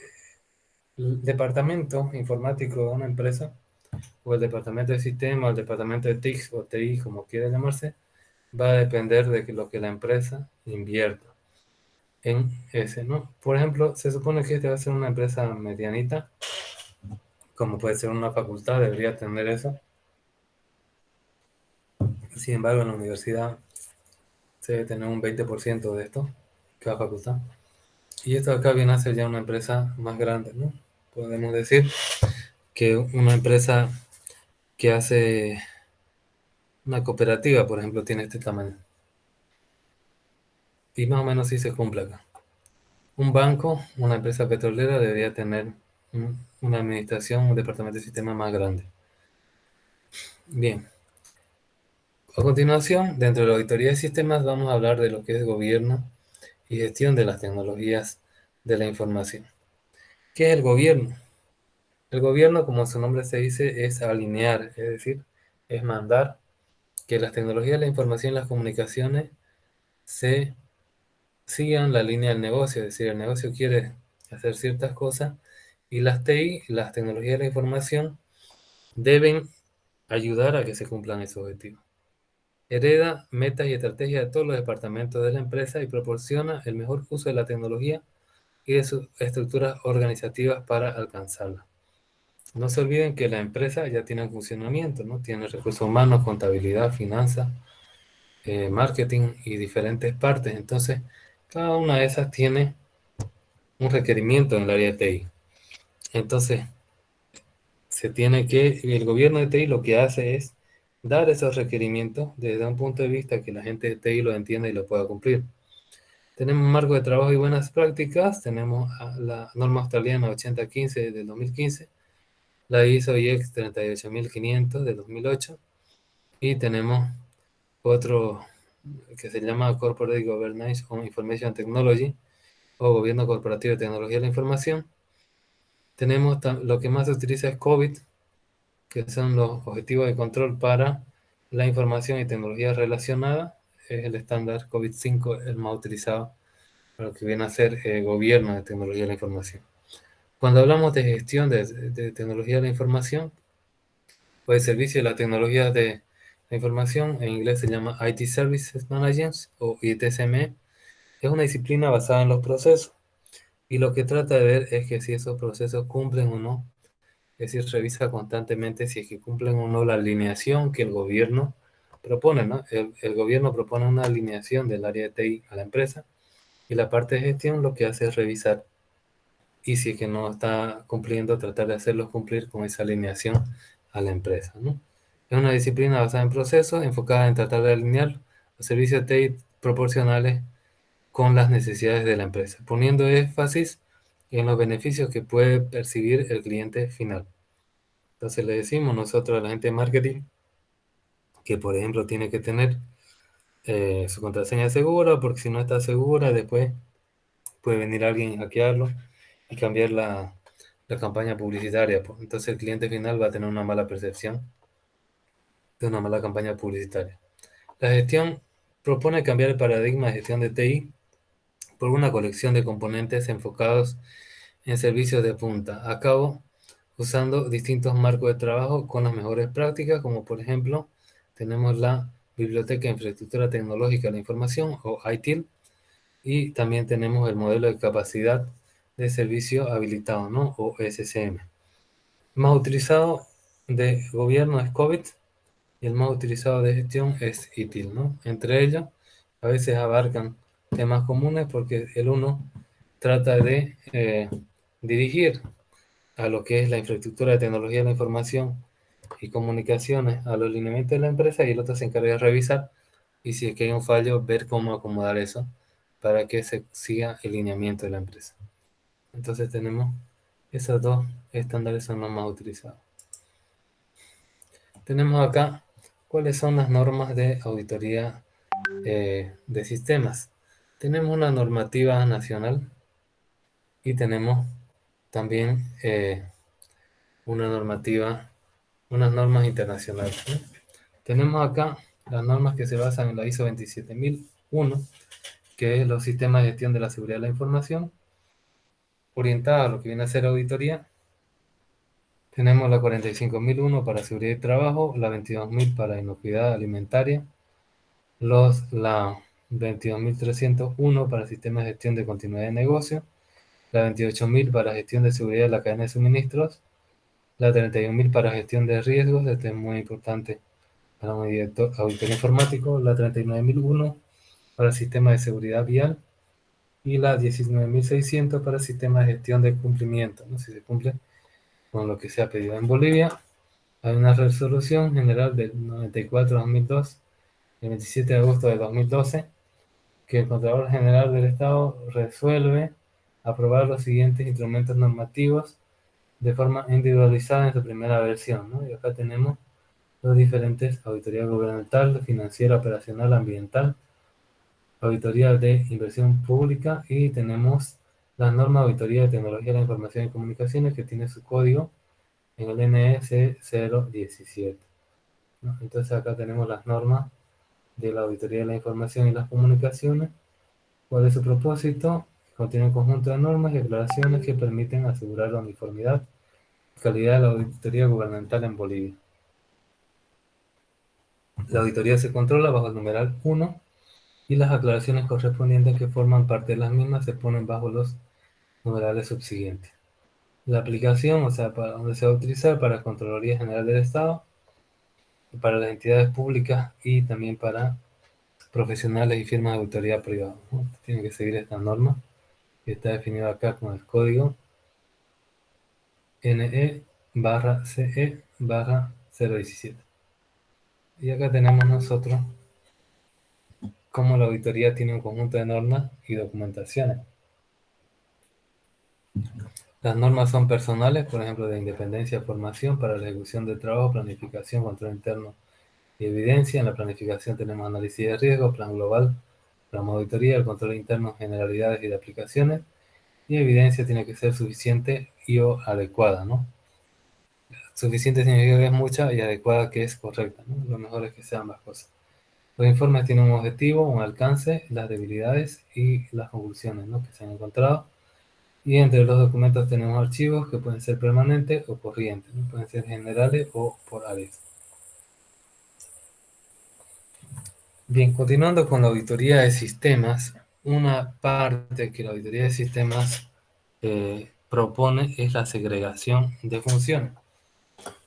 Speaker 1: el departamento informático de una empresa, o el departamento de sistemas, o el departamento de TIC o TI, como quiera llamarse, va a depender de lo que la empresa invierta en ese, ¿no? Por ejemplo, se supone que este va a ser una empresa medianita, como puede ser una facultad, debería tener eso. Sin embargo, en la universidad se debe tener un 20% de esto, cada facultad. Y esto acá viene a ser ya una empresa más grande, ¿no? Podemos decir que una empresa que hace una cooperativa, por ejemplo, tiene este tamaño. Y más o menos sí se cumple acá. Un banco, una empresa petrolera debería tener una administración, un departamento de sistema más grande. Bien. A continuación, dentro de la auditoría de sistemas, vamos a hablar de lo que es gobierno y gestión de las tecnologías de la información. ¿Qué es el gobierno? El gobierno, como su nombre se dice, es alinear, es decir, es mandar que las tecnologías de la información y las comunicaciones se sigan la línea del negocio, es decir, el negocio quiere hacer ciertas cosas y las TI, las tecnologías de la información, deben ayudar a que se cumplan esos objetivos. Hereda metas y estrategias de todos los departamentos de la empresa y proporciona el mejor uso de la tecnología y de sus estructuras organizativas para alcanzarla. No se olviden que la empresa ya tiene funcionamiento, ¿no? Tiene recursos humanos, contabilidad, finanzas, marketing y diferentes partes. Entonces, cada una de esas tiene un requerimiento en el área de TI. Entonces, el gobierno de TI lo que hace es dar esos requerimientos desde un punto de vista que la gente de TI lo entienda y lo pueda cumplir. Tenemos un marco de trabajo y buenas prácticas, tenemos la norma australiana 8015 del 2015, la ISO IEC 38500 del 2008, y tenemos otro que se llama Corporate Governance on Information Technology, o Gobierno Corporativo de Tecnología de la Información. Tenemos lo que más se utiliza es COVID, que son los objetivos de control para la información y tecnología relacionada. Es el estándar COVID-5, el más utilizado para lo que viene a ser gobierno de tecnología de la información. Cuando hablamos de gestión de tecnología de la información, o el servicio de la tecnología de la información, en inglés se llama IT Services Management o ITSM, es una disciplina basada en los procesos y lo que trata de ver es que si esos procesos cumplen o no, es decir, revisa constantemente si es que cumplen o no la alineación que el gobierno propone, ¿no? El gobierno propone una alineación del área de TI a la empresa y la parte de gestión lo que hace es revisar y si es que no está cumpliendo, tratar de hacerlos cumplir con esa alineación a la empresa, ¿no? Es una disciplina basada en procesos, enfocada en tratar de alinear los servicios de TI proporcionales con las necesidades de la empresa, poniendo énfasis en los beneficios que puede percibir el cliente final. Entonces le decimos nosotros a la gente de marketing que, por ejemplo, tiene que tener su contraseña segura, porque si no está segura, después puede venir alguien y hackearlo y cambiar la campaña publicitaria, pues. Entonces el cliente final va a tener una mala percepción de una mala campaña publicitaria. La gestión propone cambiar el paradigma de gestión de TI por una colección de componentes enfocados en servicios de punta, a cabo usando distintos marcos de trabajo con las mejores prácticas, como por ejemplo tenemos la Biblioteca de Infraestructura Tecnológica de la Información o ITIL, y también tenemos el modelo de capacidad de servicio habilitado, ¿no? O SCM. El más utilizado de gobierno es COVID y el más utilizado de gestión es ITIL, ¿no? Entre ellos, a veces abarcan temas comunes porque el uno trata de dirigir a lo que es la infraestructura de tecnología de la información y comunicaciones a los lineamientos de la empresa y el otro se encarga de revisar y si es que hay un fallo, ver cómo acomodar eso para que se siga el lineamiento de la empresa. Entonces tenemos esos dos estándares son los más utilizados. Tenemos acá cuáles son las normas de auditoría de sistemas. Tenemos una normativa nacional y tenemos también una normativa, unas normas internacionales, ¿no? Tenemos acá las normas que se basan en la ISO 27001, que es los sistemas de gestión de la seguridad de la información, orientada a lo que viene a ser auditoría. Tenemos la 45001 para seguridad y trabajo, la 22000 para inocuidad alimentaria, la 22301 para sistemas de gestión de continuidad de negocio, la 28000 para gestión de seguridad de la cadena de suministros, la 31000 para gestión de riesgos, este es muy importante para un auditor informático, la 39001 para sistema de seguridad vial y la 19600 para sistema de gestión de cumplimiento, ¿no? Si se cumple con lo que se ha pedido en Bolivia. Hay una resolución general del 94-2002, el 27 de agosto de 2012, que el Contralor General del Estado resuelve aprobar los siguientes instrumentos normativos de forma individualizada en su primera versión, ¿no? Y acá tenemos los diferentes: auditoría gubernamental, financiera, operacional, ambiental, auditoría de inversión pública, y tenemos la norma de auditoría de tecnología de la información y comunicaciones, que tiene su código en el NS 017, ¿no? Entonces acá tenemos las normas de la auditoría de la información y las comunicaciones. ¿Cuál es su propósito? Contiene un conjunto de normas y declaraciones que permiten asegurar la uniformidad y calidad de la auditoría gubernamental en Bolivia. La auditoría se controla bajo el numeral 1 y las aclaraciones correspondientes que forman parte de las mismas se ponen bajo los numerales subsiguientes. La aplicación, o sea, para donde se va a utilizar: para la Contraloría General del Estado, para las entidades públicas y también para profesionales y firmas de auditoría privada, ¿no? Tienen que seguir esta norma que está definido acá con el código NE/CE/017. Y acá tenemos nosotros cómo la auditoría tiene un conjunto de normas y documentaciones. Las normas son personales, por ejemplo, de independencia, formación para la ejecución del trabajo, planificación, control interno y evidencia. En la planificación tenemos análisis de riesgo, plan global, plan de auditoría, el control interno, generalidades y de aplicaciones. Y evidencia tiene que ser suficiente y o adecuada, ¿no? Suficiente significa que es mucha y adecuada que es correcta, ¿no? Lo mejor es que sean ambas cosas. Los informes tienen un objetivo, un alcance, las debilidades y las conclusiones, ¿no?, que se han encontrado. Y entre los documentos tenemos archivos que pueden ser permanentes o corrientes, ¿no? Pueden ser generales o por áreas. Bien, continuando con la auditoría de sistemas, una parte que la auditoría de sistemas propone es la segregación de funciones.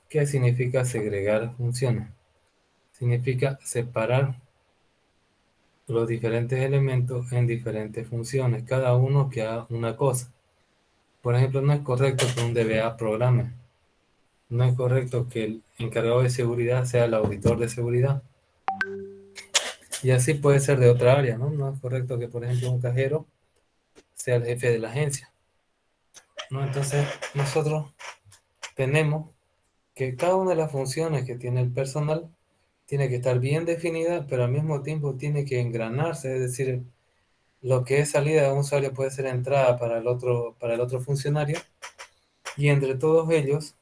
Speaker 1: ¿Qué significa segregar funciones? Significa separar los diferentes elementos en diferentes funciones, cada uno que haga una cosa. Por ejemplo, no es correcto que un DBA programe. No es correcto que el encargado de seguridad sea el auditor de seguridad. Y así puede ser de otra área, ¿no? No es correcto que, por ejemplo, un cajero sea el jefe de la agencia, ¿no? Entonces, nosotros tenemos que cada una de las funciones que tiene el personal tiene que estar bien definida, pero al mismo tiempo tiene que engranarse, es decir, lo que es salida de un usuario puede ser entrada para el otro funcionario, y entre todos ellos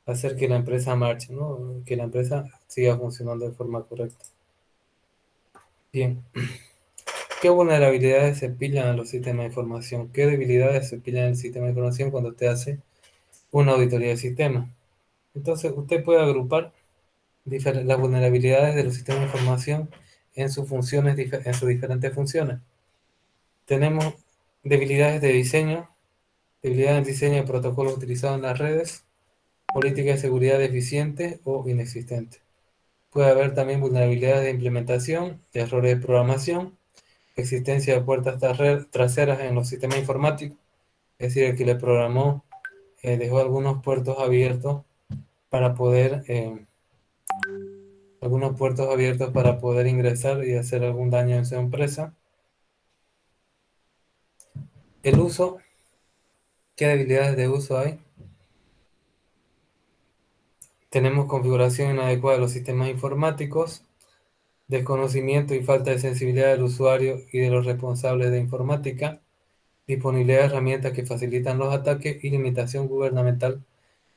Speaker 1: hacer que la empresa marche, ¿no? Que la empresa siga funcionando de forma correcta. Bien, ¿qué vulnerabilidades se pillan en los sistemas de información? ¿Qué debilidades se pillan en el sistema de información cuando usted hace una auditoría de sistema? Entonces, usted puede agrupar las vulnerabilidades de los sistemas de información en sus funciones, en sus diferentes funciones. Tenemos debilidades de diseño, debilidades en diseño de protocolos utilizados en las redes, política de seguridad deficiente o inexistente. Puede haber también vulnerabilidades de implementación, errores de programación, existencia de puertas traseras en los sistemas informáticos, es decir, el que le programó dejó para poder, algunos puertos abiertos para poder ingresar y hacer algún daño en su empresa. El uso, ¿qué debilidades de uso hay? Tenemos configuración inadecuada de los sistemas informáticos, desconocimiento y falta de sensibilidad del usuario y de los responsables de informática, disponibilidad de herramientas que facilitan los ataques y limitación gubernamental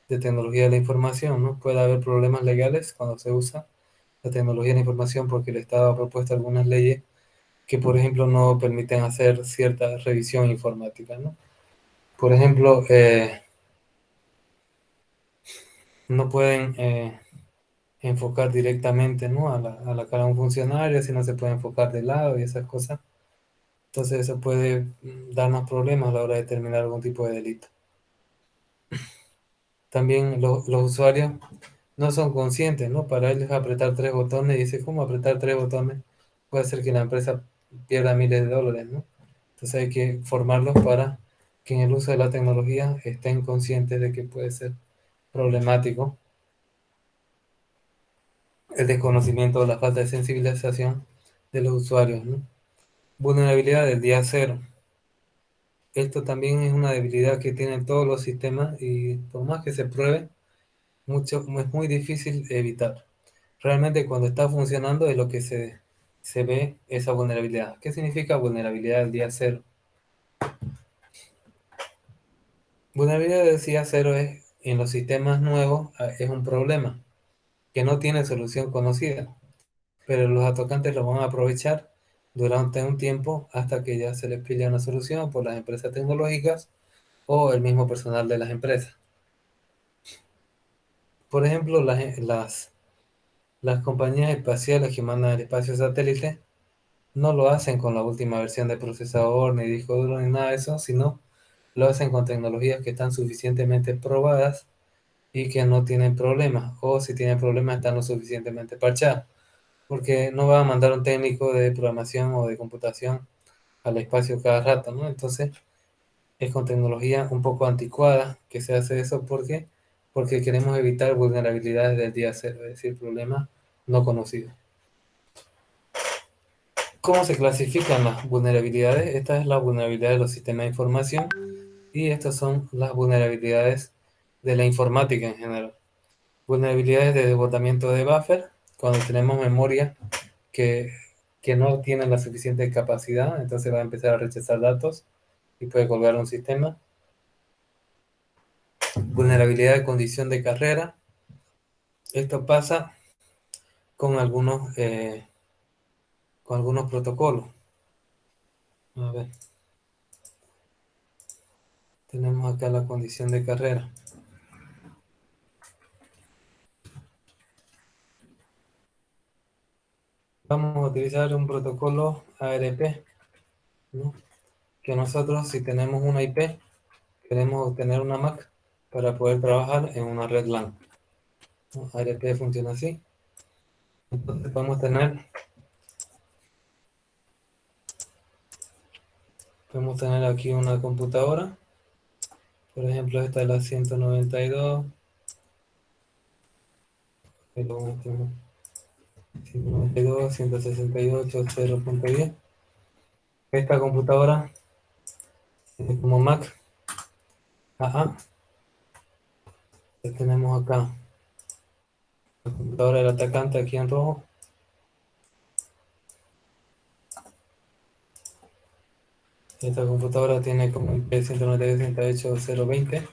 Speaker 1: de tecnología de la información, ¿no? Puede haber problemas legales cuando se usa la tecnología de la información porque el Estado ha propuesto algunas leyes que, por ejemplo, no permiten hacer cierta revisión informática, ¿no? Por ejemplo, no pueden enfocar directamente, ¿no? A la cara de un funcionario, sino se puede enfocar de lado y esas cosas. Entonces eso puede darnos problemas a la hora de determinar algún tipo de delito. También los usuarios no son conscientes, ¿no? Para ellos apretar tres botones, y dice, ¿cómo apretar tres botones? Puede hacer que la empresa pierda miles de dólares, ¿no? Entonces hay que formarlos para que en el uso de la tecnología estén conscientes de que puede ser problemático el desconocimiento o la falta de sensibilización de los usuarios, ¿no? Vulnerabilidad del día cero. Esto también es una debilidad que tienen todos los sistemas y por más que se pruebe, es muy difícil evitar. Realmente cuando está funcionando es lo que se ve esa vulnerabilidad. ¿Qué significa vulnerabilidad del día cero? Vulnerabilidad del día cero es, en los sistemas nuevos, es un problema que no tiene solución conocida, pero los atacantes lo van a aprovechar durante un tiempo hasta que ya se les pilla una solución por las empresas tecnológicas o el mismo personal de las empresas. Por ejemplo, las compañías espaciales que mandan al espacio satélite no lo hacen con la última versión de procesador, ni disco duro, ni nada de eso, sino lo hacen con tecnologías que están suficientemente probadas y que no tienen problemas, o si tienen problemas están lo suficientemente parchadas, porque no va a mandar un técnico de programación o de computación al espacio cada rato, ¿no? Entonces es con tecnología un poco anticuada que se hace eso, porque queremos evitar vulnerabilidades del día cero, es decir, problemas no conocidos. ¿Cómo se clasifican las vulnerabilidades? Esta es la vulnerabilidad de los sistemas de información y estas son las vulnerabilidades de la informática en general. Vulnerabilidades de desbordamiento de buffer, cuando tenemos memoria que, que no tiene la suficiente capacidad, entonces va a empezar a rechazar datos y puede colgar un sistema. Vulnerabilidad de condición de carrera. Esto pasa con con algunos protocolos. A ver. tenemos acá la condición de carrera. Vamos a utilizar un protocolo ARP, ¿no? Que nosotros, si tenemos una IP, queremos obtener una MAC para poder trabajar en una red LAN, ¿no? ARP funciona así. Entonces podemos tener aquí una computadora. Por ejemplo, esta es la 192, 192, 168, 0.10. Esta computadora tiene como MAC AA. Que tenemos acá la computadora del atacante aquí en rojo. Esta computadora tiene como IP 192.168.0.20.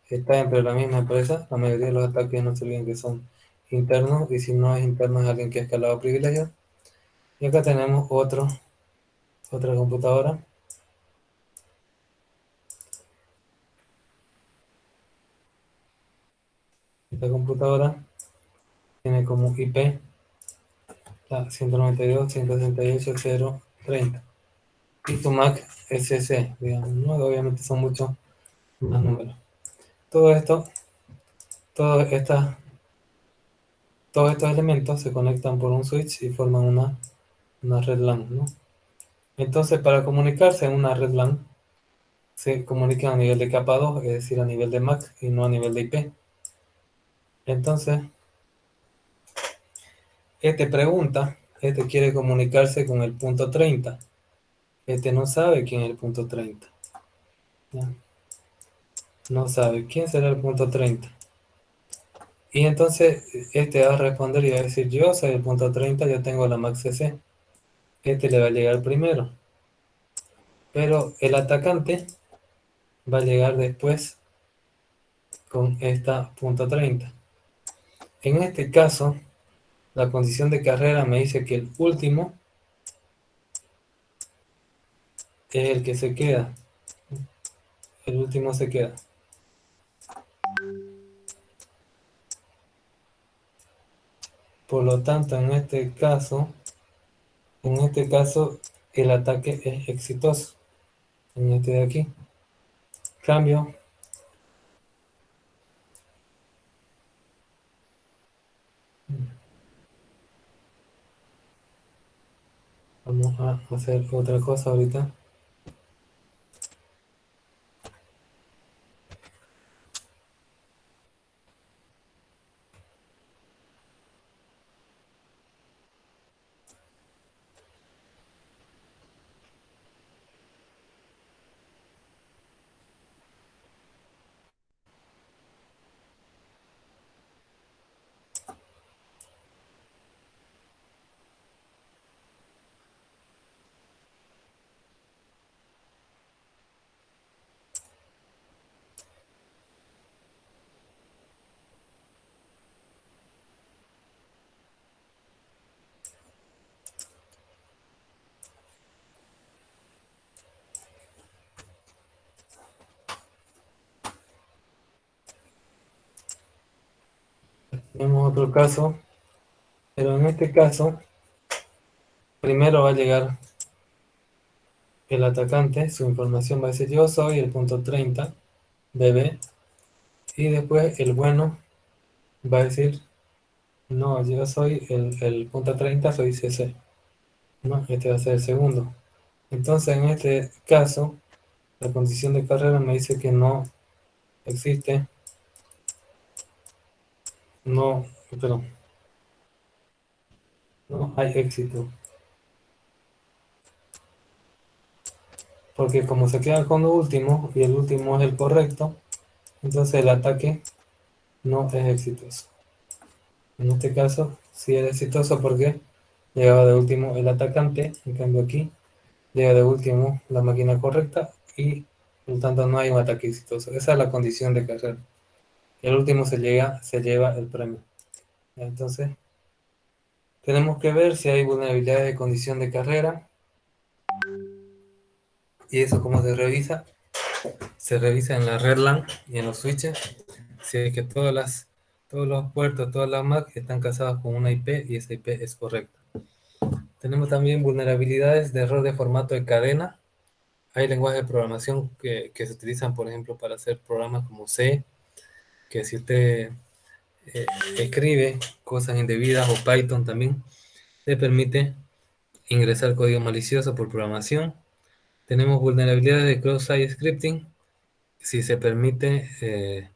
Speaker 1: Está entre la misma empresa. La mayoría de los ataques no se olviden que son internos, y si no es interno es alguien que ha escalado privilegios. Y acá tenemos otra computadora. Esta computadora tiene como IP la 192.168.0.30. Y tu Mac SC, digamos, ¿no? Obviamente son muchos más números. Todo esto, todas estas Todos estos elementos se conectan por un switch y forman una red LAN, ¿no? Entonces, para comunicarse en una red LAN, se comunican a nivel de capa 2, es decir, a nivel de MAC y no a nivel de IP. Entonces, este quiere comunicarse con el punto 30. Este no sabe quién es el punto 30. ¿Ya? No sabe quién será el punto 30. Y entonces, este va a responder y va a decir, yo soy el punto 30, yo tengo la MAC CC. Este le va a llegar primero. Pero el atacante va a llegar después con esta punto 30. En este caso, la condición de carrera me dice que el último es el que se queda. El último se queda. Por lo tanto, en este caso, el ataque es exitoso. En este de aquí. Cambio. Vamos a hacer otra cosa ahorita. Tenemos otro caso. Pero en este caso, primero va a llegar el atacante. Su información va a decir yo soy el punto 30, bebé. Y después el bueno va a decir no, yo soy el punto 30, soy CC. No, este va a ser el segundo. Entonces, en este caso, la condición de carrera me dice que no existe, no, perdón, no hay éxito. Porque como se queda con lo último y el último es el correcto, entonces el ataque no es exitoso. En este caso, sí es exitoso porque llegaba de último el atacante, en cambio aquí llega de último la máquina correcta y por lo tanto no hay un ataque exitoso. Esa es la condición de carrera. El último se lleva el premio. Entonces, tenemos que ver si hay vulnerabilidades de condición de carrera. ¿Y eso cómo se revisa? se revisa en la red LAN y en los switches si es que todos los puertos, todas las MAC están casadas con una IP y esa IP es correcta. Tenemos también vulnerabilidades de error de formato de cadena. Hay lenguajes de programación que se utilizan, por ejemplo, para hacer programas como C, que si usted eh, escribe cosas indebidas, o Python también, le permite ingresar código malicioso por programación. Tenemos vulnerabilidades de cross-site scripting. Si se permite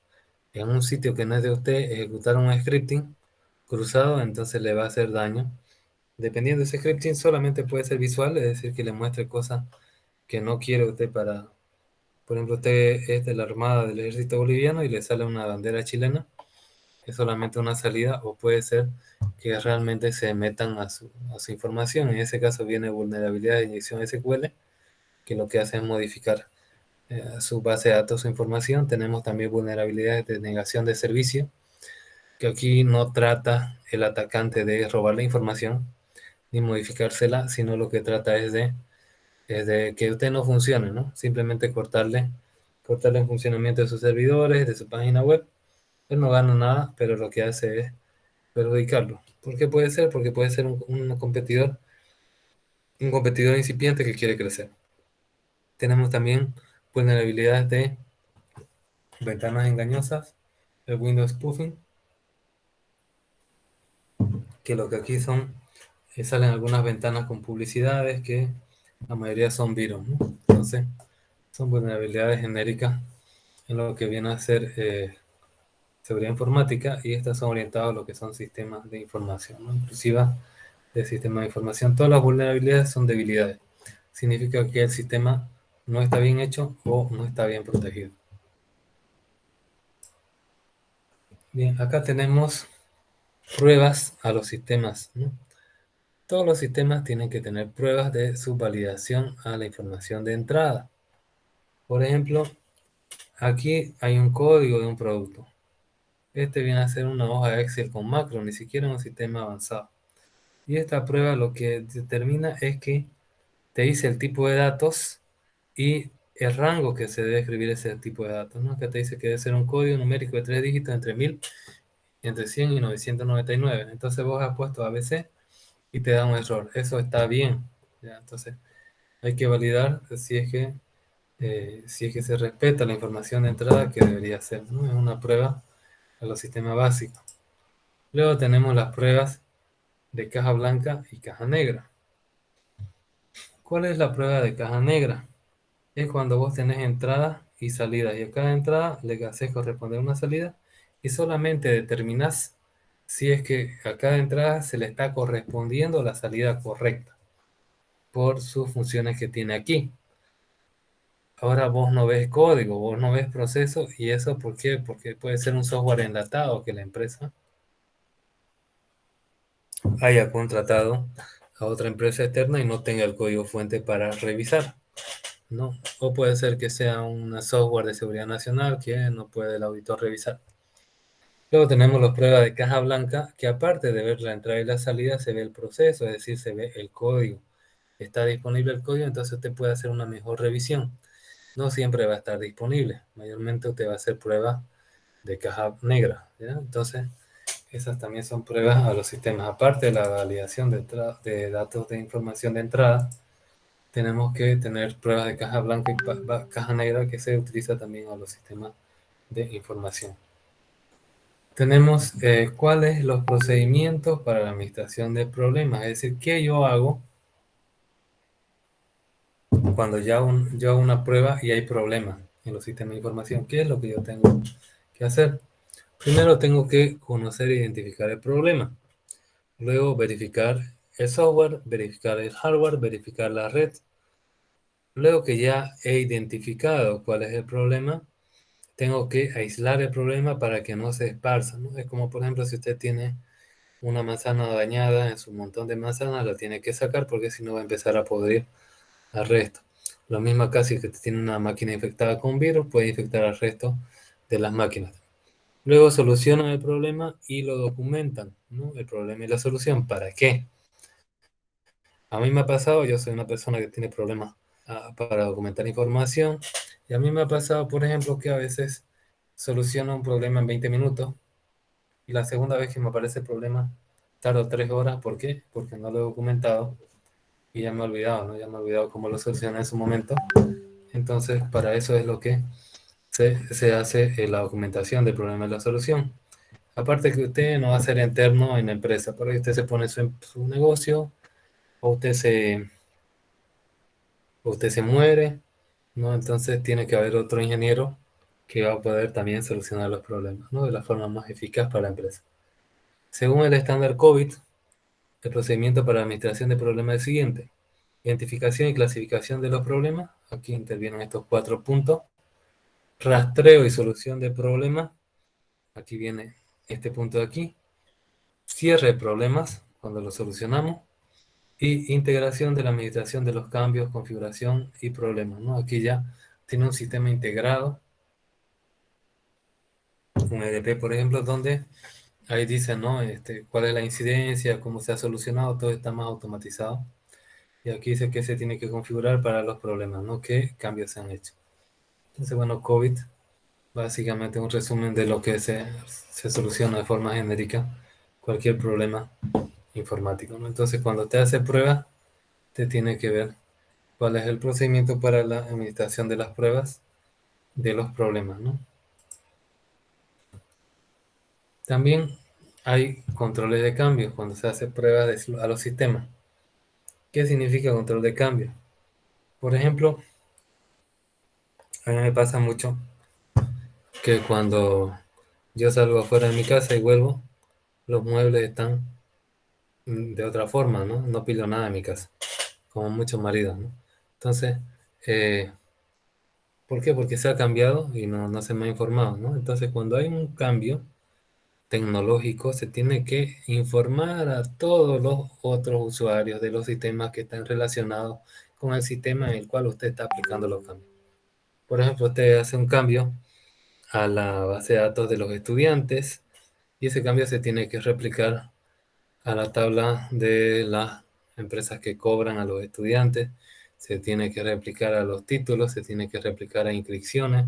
Speaker 1: en un sitio que no es de usted ejecutar un scripting cruzado, entonces le va a hacer daño. Dependiendo de ese scripting, solamente puede ser visual, es decir, que le muestre cosas que no quiere usted para... Por ejemplo, usted es de la Armada del Ejército Boliviano y le sale una bandera chilena, es solamente una salida, o puede ser que realmente se metan a su información. En ese caso viene vulnerabilidad de inyección SQL, que lo que hace es modificar su base de datos, su información. Tenemos también vulnerabilidades de negación de servicio, que aquí no trata el atacante de robar la información ni modificársela, sino lo que trata es de que usted no funcione, ¿no? Simplemente cortarle el funcionamiento de sus servidores, de su página web. Él no gana nada, pero lo que hace es perjudicarlo. ¿Por qué puede ser? Porque puede ser un competidor incipiente que quiere crecer. Tenemos también vulnerabilidades de ventanas engañosas, el Windows Spoofing, que lo que aquí son, salen algunas ventanas con publicidades que la mayoría son virus, ¿no? Entonces, son vulnerabilidades genéricas en lo que viene a ser seguridad informática, y estas son orientadas a lo que son sistemas de información, ¿no? Inclusive de sistemas de información. Todas las vulnerabilidades son debilidades. Significa que el sistema no está bien hecho o no está bien protegido. Bien, acá tenemos pruebas a los sistemas, ¿no? Todos los sistemas tienen que tener pruebas de su validación a la información de entrada. Por ejemplo, aquí hay un código de un producto. Este viene a ser una hoja Excel con macro, ni siquiera un sistema avanzado. Y esta prueba lo que determina es que te dice el tipo de datos y el rango que se debe escribir ese tipo de datos, ¿no? Que te dice que debe ser un código numérico de 3 dígitos entre 1000, entre 100 y 999. Entonces vos has puesto ABC y te da un error. Eso está bien, ¿ya? Entonces hay que validar si es que se respeta la información de entrada que debería ser, ¿no? Es una prueba a los sistemas básicos. Luego tenemos las pruebas de caja blanca y caja negra. ¿Cuál es la prueba de caja negra? Es cuando vos tenés entrada y salida, y a cada entrada le haces corresponder una salida, y solamente determinás si es que a cada entrada se le está correspondiendo la salida correcta por sus funciones que tiene aquí. Ahora vos no ves código, vos no ves proceso, y eso ¿por qué? Porque puede ser un software enlatado que la empresa haya contratado a otra empresa externa y no tenga el código fuente para revisar, ¿no? O puede ser que sea un software de seguridad nacional que no puede el auditor revisar. Luego tenemos las pruebas de caja blanca, que aparte de ver la entrada y la salida, se ve el proceso, es decir, se ve el código. Está disponible el código, entonces usted puede hacer una mejor revisión. No siempre va a estar disponible, mayormente usted va a hacer pruebas de caja negra, ¿ya? Entonces, esas también son pruebas a los sistemas. Aparte de la validación de datos de información de entrada, tenemos que tener pruebas de caja blanca y caja negra, que se utiliza también a los sistemas de información. Tenemos cuáles los procedimientos para la administración de problemas, es decir, qué yo hago cuando yo hago una prueba y hay problemas en los sistemas de información. ¿Qué es lo que yo tengo que hacer? Primero tengo que conocer e identificar el problema. Luego verificar el software, verificar el hardware, verificar la red. Luego que ya he identificado cuál es el problema, tengo que aislar el problema para que no se esparza, ¿no? Es como, por ejemplo, si usted tiene una manzana dañada en su montón de manzanas, la tiene que sacar porque si no va a empezar a podrir al resto. Lo mismo acá, si usted tiene una máquina infectada con virus, puede infectar al resto de las máquinas. Luego solucionan el problema y lo documentan, ¿no? El problema y la solución. ¿Para qué? A mí me ha pasado, yo soy una persona que tiene problemas para documentar información. Y a mí me ha pasado, por ejemplo, que a veces soluciono un problema en 20 minutos y la segunda vez que me aparece el problema tardo 3 horas. ¿Por qué? Porque no lo he documentado y ya me he olvidado, ¿no? Ya me he olvidado cómo lo solucioné en su momento. Entonces, para eso es lo que se hace la documentación del problema y la solución. Aparte que usted no va a ser interno en la empresa, por ahí usted se pone su negocio o usted se muere, ¿no? Entonces tiene que haber otro ingeniero que va a poder también solucionar los problemas, ¿no? De la forma más eficaz para la empresa. Según el estándar COVID, el procedimiento para la administración de problemas es el siguiente: identificación y clasificación de los problemas. Aquí intervienen estos 4 puntos. Rastreo y solución de problemas. Aquí viene este punto de aquí. Cierre de problemas cuando lo solucionamos. Y integración de la administración de los cambios, configuración y problemas, ¿no? Aquí ya tiene un sistema integrado, un EDP, por ejemplo, donde ahí dice, ¿no? Cuál es la incidencia, cómo se ha solucionado, todo está más automatizado. Y aquí dice que se tiene que configurar para los problemas, ¿no? ¿Qué cambios se han hecho? Entonces, bueno, COVID, básicamente un resumen de lo que se soluciona de forma genérica cualquier problema informático, ¿no? Entonces, cuando te hace pruebas, te tiene que ver cuál es el procedimiento para la administración de las pruebas de los problemas, ¿no? También hay controles de cambio cuando se hace pruebas a los sistemas. ¿Qué significa control de cambio? Por ejemplo, a mí me pasa mucho que cuando yo salgo afuera de mi casa y vuelvo, los muebles están de otra forma, ¿no? No pido nada en mi casa, como muchos maridos, ¿no? Entonces, eh, ¿por qué? Porque se ha cambiado y no se me ha informado, ¿no? Entonces, cuando hay un cambio tecnológico, se tiene que informar a todos los otros usuarios de los sistemas que están relacionados con el sistema en el cual usted está aplicando los cambios. Por ejemplo, usted hace un cambio a la base de datos de los estudiantes y ese cambio se tiene que replicar a la tabla de las empresas que cobran a los estudiantes, se tiene que replicar a los títulos, se tiene que replicar a inscripciones.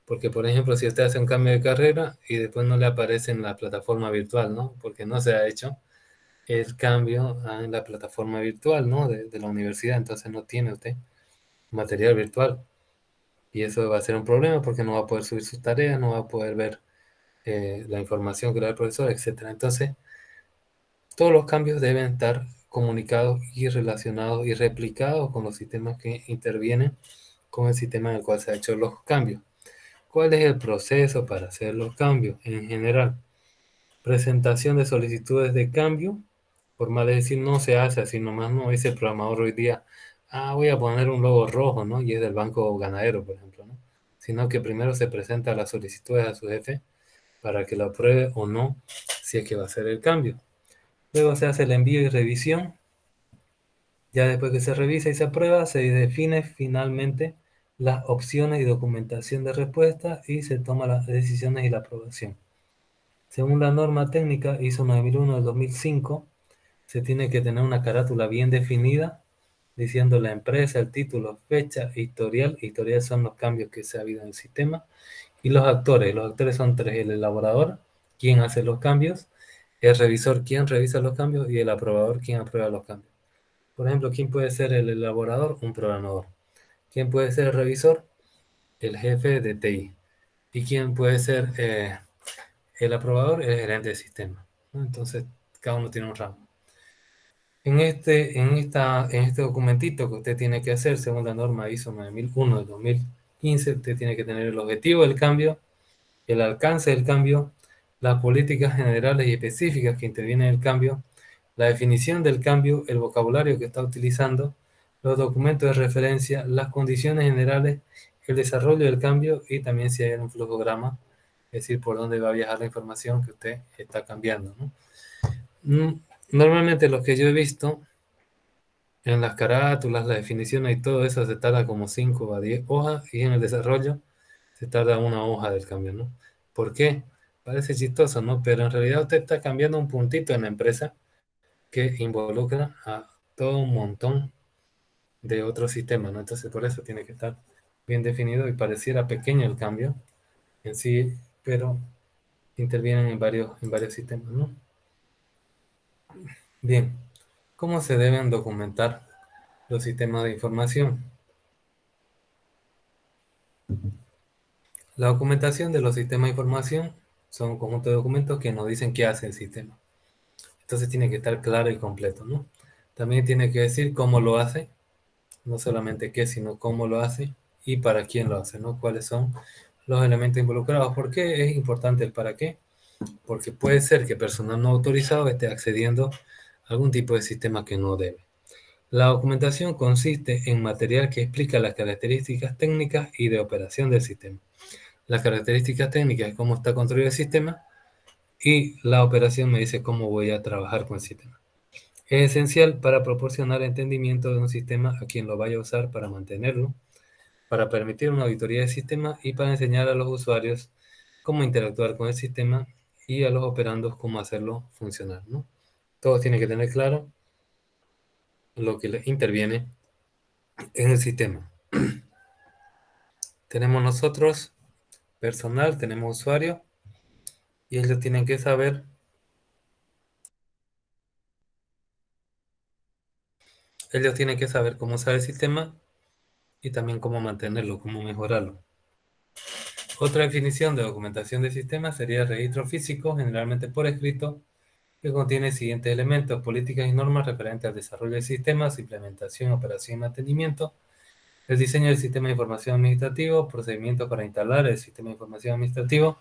Speaker 1: Porque, por ejemplo, si usted hace un cambio de carrera y después no le aparece en la plataforma virtual, ¿no? Porque no se ha hecho el cambio en la plataforma virtual, ¿no? De la universidad, entonces no tiene usted material virtual. Y eso va a ser un problema porque no va a poder subir sus tareas, no va a poder ver la información que le da el profesor, etcétera. Entonces, todos los cambios deben estar comunicados y relacionados y replicados con los sistemas que intervienen con el sistema en el cual se han hecho los cambios. ¿Cuál es el proceso para hacer los cambios? En general, presentación de solicitudes de cambio. Formal, es decir, no se hace así nomás, no dice el programador hoy día, voy a poner un logo rojo, ¿no? Y es del Banco Ganadero, por ejemplo, ¿no? Sino que primero se presenta las solicitudes a su jefe para que lo apruebe o no, si es que va a hacer el cambio. Luego se hace el envío y revisión. Ya después que se revisa y se aprueba, se define finalmente las opciones y documentación de respuesta y se toman las decisiones y la aprobación. Según la norma técnica ISO 9001 del 2005, se tiene que tener una carátula bien definida, diciendo la empresa, el título, fecha, historial. Historial son los cambios que se ha habido en el sistema. Y los actores. Los actores son 3: el elaborador, quien hace los cambios; el revisor, quien revisa los cambios; y el aprobador, quien aprueba los cambios. Por ejemplo, ¿quién puede ser el elaborador? Un programador. ¿Quién puede ser el revisor? El jefe de TI. ¿Y quién puede ser el aprobador? El gerente de sistema, ¿no? Entonces, cada uno tiene un rango. En este documentito que usted tiene que hacer, según la norma ISO 9001 de 2015, usted tiene que tener el objetivo del cambio, el alcance del cambio, las políticas generales y específicas que intervienen en el cambio, la definición del cambio, el vocabulario que está utilizando, los documentos de referencia, las condiciones generales, el desarrollo del cambio y también si hay un flujograma, es decir, por dónde va a viajar la información que usted está cambiando, ¿no? Normalmente lo que yo he visto en las carátulas, las definiciones y todo eso se tarda como 5 a 10 hojas y en el desarrollo se tarda una hoja del cambio, ¿no? ¿Por qué? Parece chistoso, ¿no? Pero en realidad usted está cambiando un puntito en la empresa que involucra a todo un montón de otro sistema, ¿no? Entonces por eso tiene que estar bien definido y pareciera pequeño el cambio en sí, pero intervienen en varios sistemas, ¿no? Bien, ¿cómo se deben documentar los sistemas de información? La documentación de los sistemas de información son un conjunto de documentos que nos dicen qué hace el sistema. Entonces tiene que estar claro y completo, ¿no? También tiene que decir cómo lo hace, no solamente qué, sino cómo lo hace y para quién lo hace, ¿no? Cuáles son los elementos involucrados. ¿Por qué es importante el para qué? Porque puede ser que personal no autorizado esté accediendo a algún tipo de sistema que no debe. La documentación consiste en material que explica las características técnicas y de operación del sistema. Las características técnicas es cómo está construido el sistema y la operación me dice cómo voy a trabajar con el sistema. Es esencial para proporcionar entendimiento de un sistema a quien lo vaya a usar para mantenerlo, para permitir una auditoría del sistema y para enseñar a los usuarios cómo interactuar con el sistema y a los operandos cómo hacerlo funcionar, ¿no? Todos tienen que tener claro lo que interviene en el sistema. Tenemos nosotros personal, tenemos usuario y ellos tienen que saber cómo usar el sistema y también cómo mantenerlo, cómo mejorarlo. Otra definición de documentación de sistema sería registro físico, generalmente por escrito, que contiene siguientes elementos: políticas y normas referentes al desarrollo de sistemas, implementación, operación y mantenimiento, el diseño del sistema de información administrativo, procedimientos para instalar el sistema de información administrativo,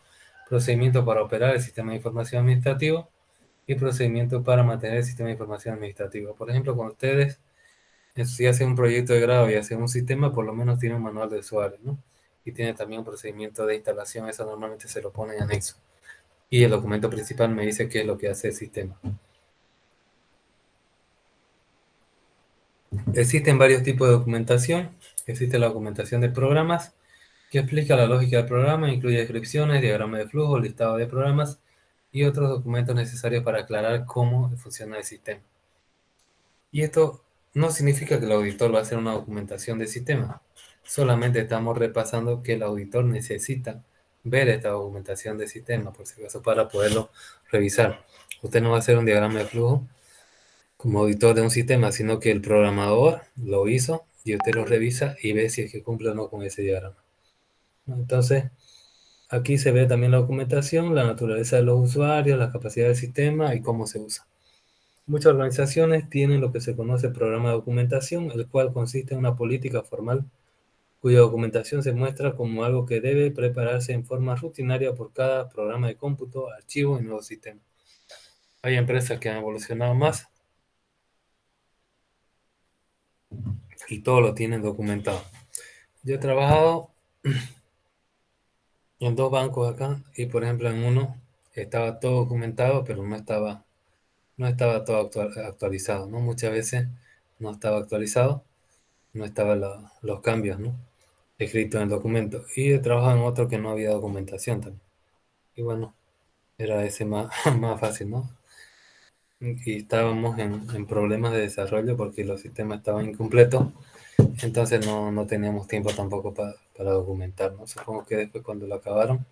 Speaker 1: procedimientos para operar el sistema de información administrativo y procedimientos para mantener el sistema de información administrativo. Por ejemplo, cuando ustedes si hacen un proyecto de grado y hacen un sistema, por lo menos tiene un manual de usuario, ¿no? Y tiene también un procedimiento de instalación, eso normalmente se lo pone en anexo. Y el documento principal me dice qué es lo que hace el sistema. Existen varios tipos de documentación. Existe la documentación de programas, que explica la lógica del programa, incluye descripciones, diagrama de flujo, listado de programas y otros documentos necesarios para aclarar cómo funciona el sistema. Y esto no significa que el auditor va a hacer una documentación de sistema. Solamente estamos repasando que el auditor necesita ver esta documentación de sistema, por si acaso, para poderlo revisar. Usted no va a hacer un diagrama de flujo como auditor de un sistema, sino que el programador lo hizo y usted lo revisa y ve si es que cumple o no con ese diagrama. Entonces, aquí se ve también la documentación, la naturaleza de los usuarios, la capacidad del sistema y cómo se usa. Muchas organizaciones tienen lo que se conoce programa de documentación, el cual consiste en una política formal cuya documentación se muestra como algo que debe prepararse en forma rutinaria por cada programa de cómputo, archivo y nuevo sistema. Hay empresas que han evolucionado más y todo lo tienen documentado. Yo he trabajado en dos bancos acá y, por ejemplo, en uno estaba todo documentado, pero no estaba todo actualizado, ¿no? Muchas veces no estaba actualizado, no estaban los cambios, ¿no? Escritos en el documento. Y he trabajado en otro que no había documentación también. Y bueno, era ese más, más fácil, ¿no? Y estábamos en problemas de desarrollo porque los sistemas estaban incompletos, entonces no teníamos tiempo tampoco para documentar, ¿no? Supongo que después cuando lo acabaron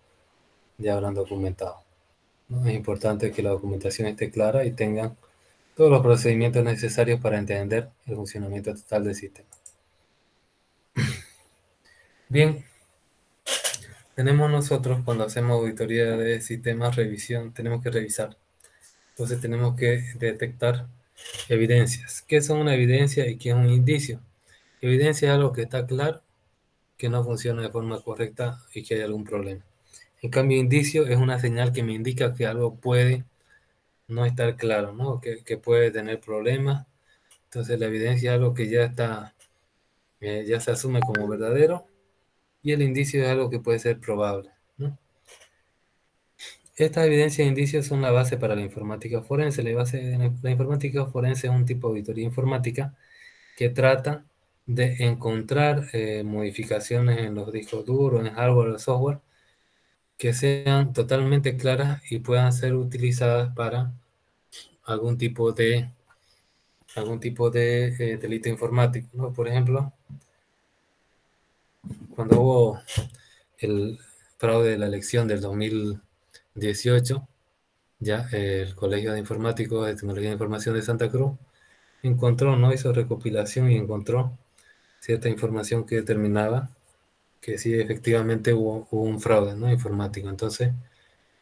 Speaker 1: ya habrán documentado, ¿no? Es importante que la documentación esté clara y tengan todos los procedimientos necesarios para entender el funcionamiento total del sistema. Bien, tenemos nosotros cuando hacemos auditoría de sistemas, revisión, tenemos que revisar. Entonces tenemos que detectar evidencias. ¿Qué son una evidencia y qué es un indicio? Evidencia es algo que está claro, que no funciona de forma correcta y que hay algún problema. En cambio, indicio es una señal que me indica que algo puede no estar claro, ¿no? Que puede tener problemas. Entonces la evidencia es algo que ya está, ya se asume como verdadero y el indicio es algo que puede ser probable, ¿no? Estas evidencias e indicios son la base para la informática forense. La informática forense es un tipo de auditoría informática que trata de encontrar modificaciones en los discos duros, en hardware o software, que sean totalmente claras y puedan ser utilizadas para algún tipo de algún tipo de delito informático, ¿no? Por ejemplo, cuando hubo el fraude de la elección del 2018, ya el Colegio de Informáticos de Tecnología de Información de Santa Cruz encontró, ¿no? Hizo recopilación y encontró cierta información que determinaba que sí efectivamente hubo un fraude, ¿no? Informático. Entonces,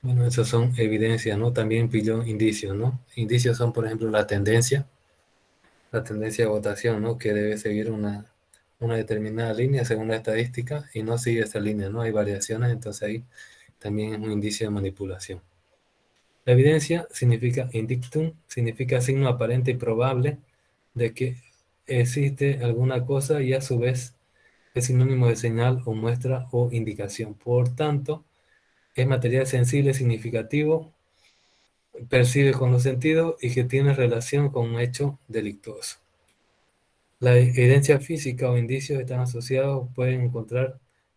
Speaker 1: bueno, esas son evidencias, ¿no? También pilló indicios, ¿no? Indicios son, por ejemplo, la tendencia de votación, ¿no? Que debe seguir una determinada línea según la estadística y no sigue esa línea, ¿no? Hay variaciones, entonces ahí también es un indicio de manipulación. La evidencia significa indictum, significa signo aparente y probable de que existe alguna cosa y a su vez es sinónimo de señal o muestra o indicación. Por tanto, es material sensible, significativo, percibe con los sentidos y que tiene relación con un hecho delictuoso. La evidencia física o indicios están asociados,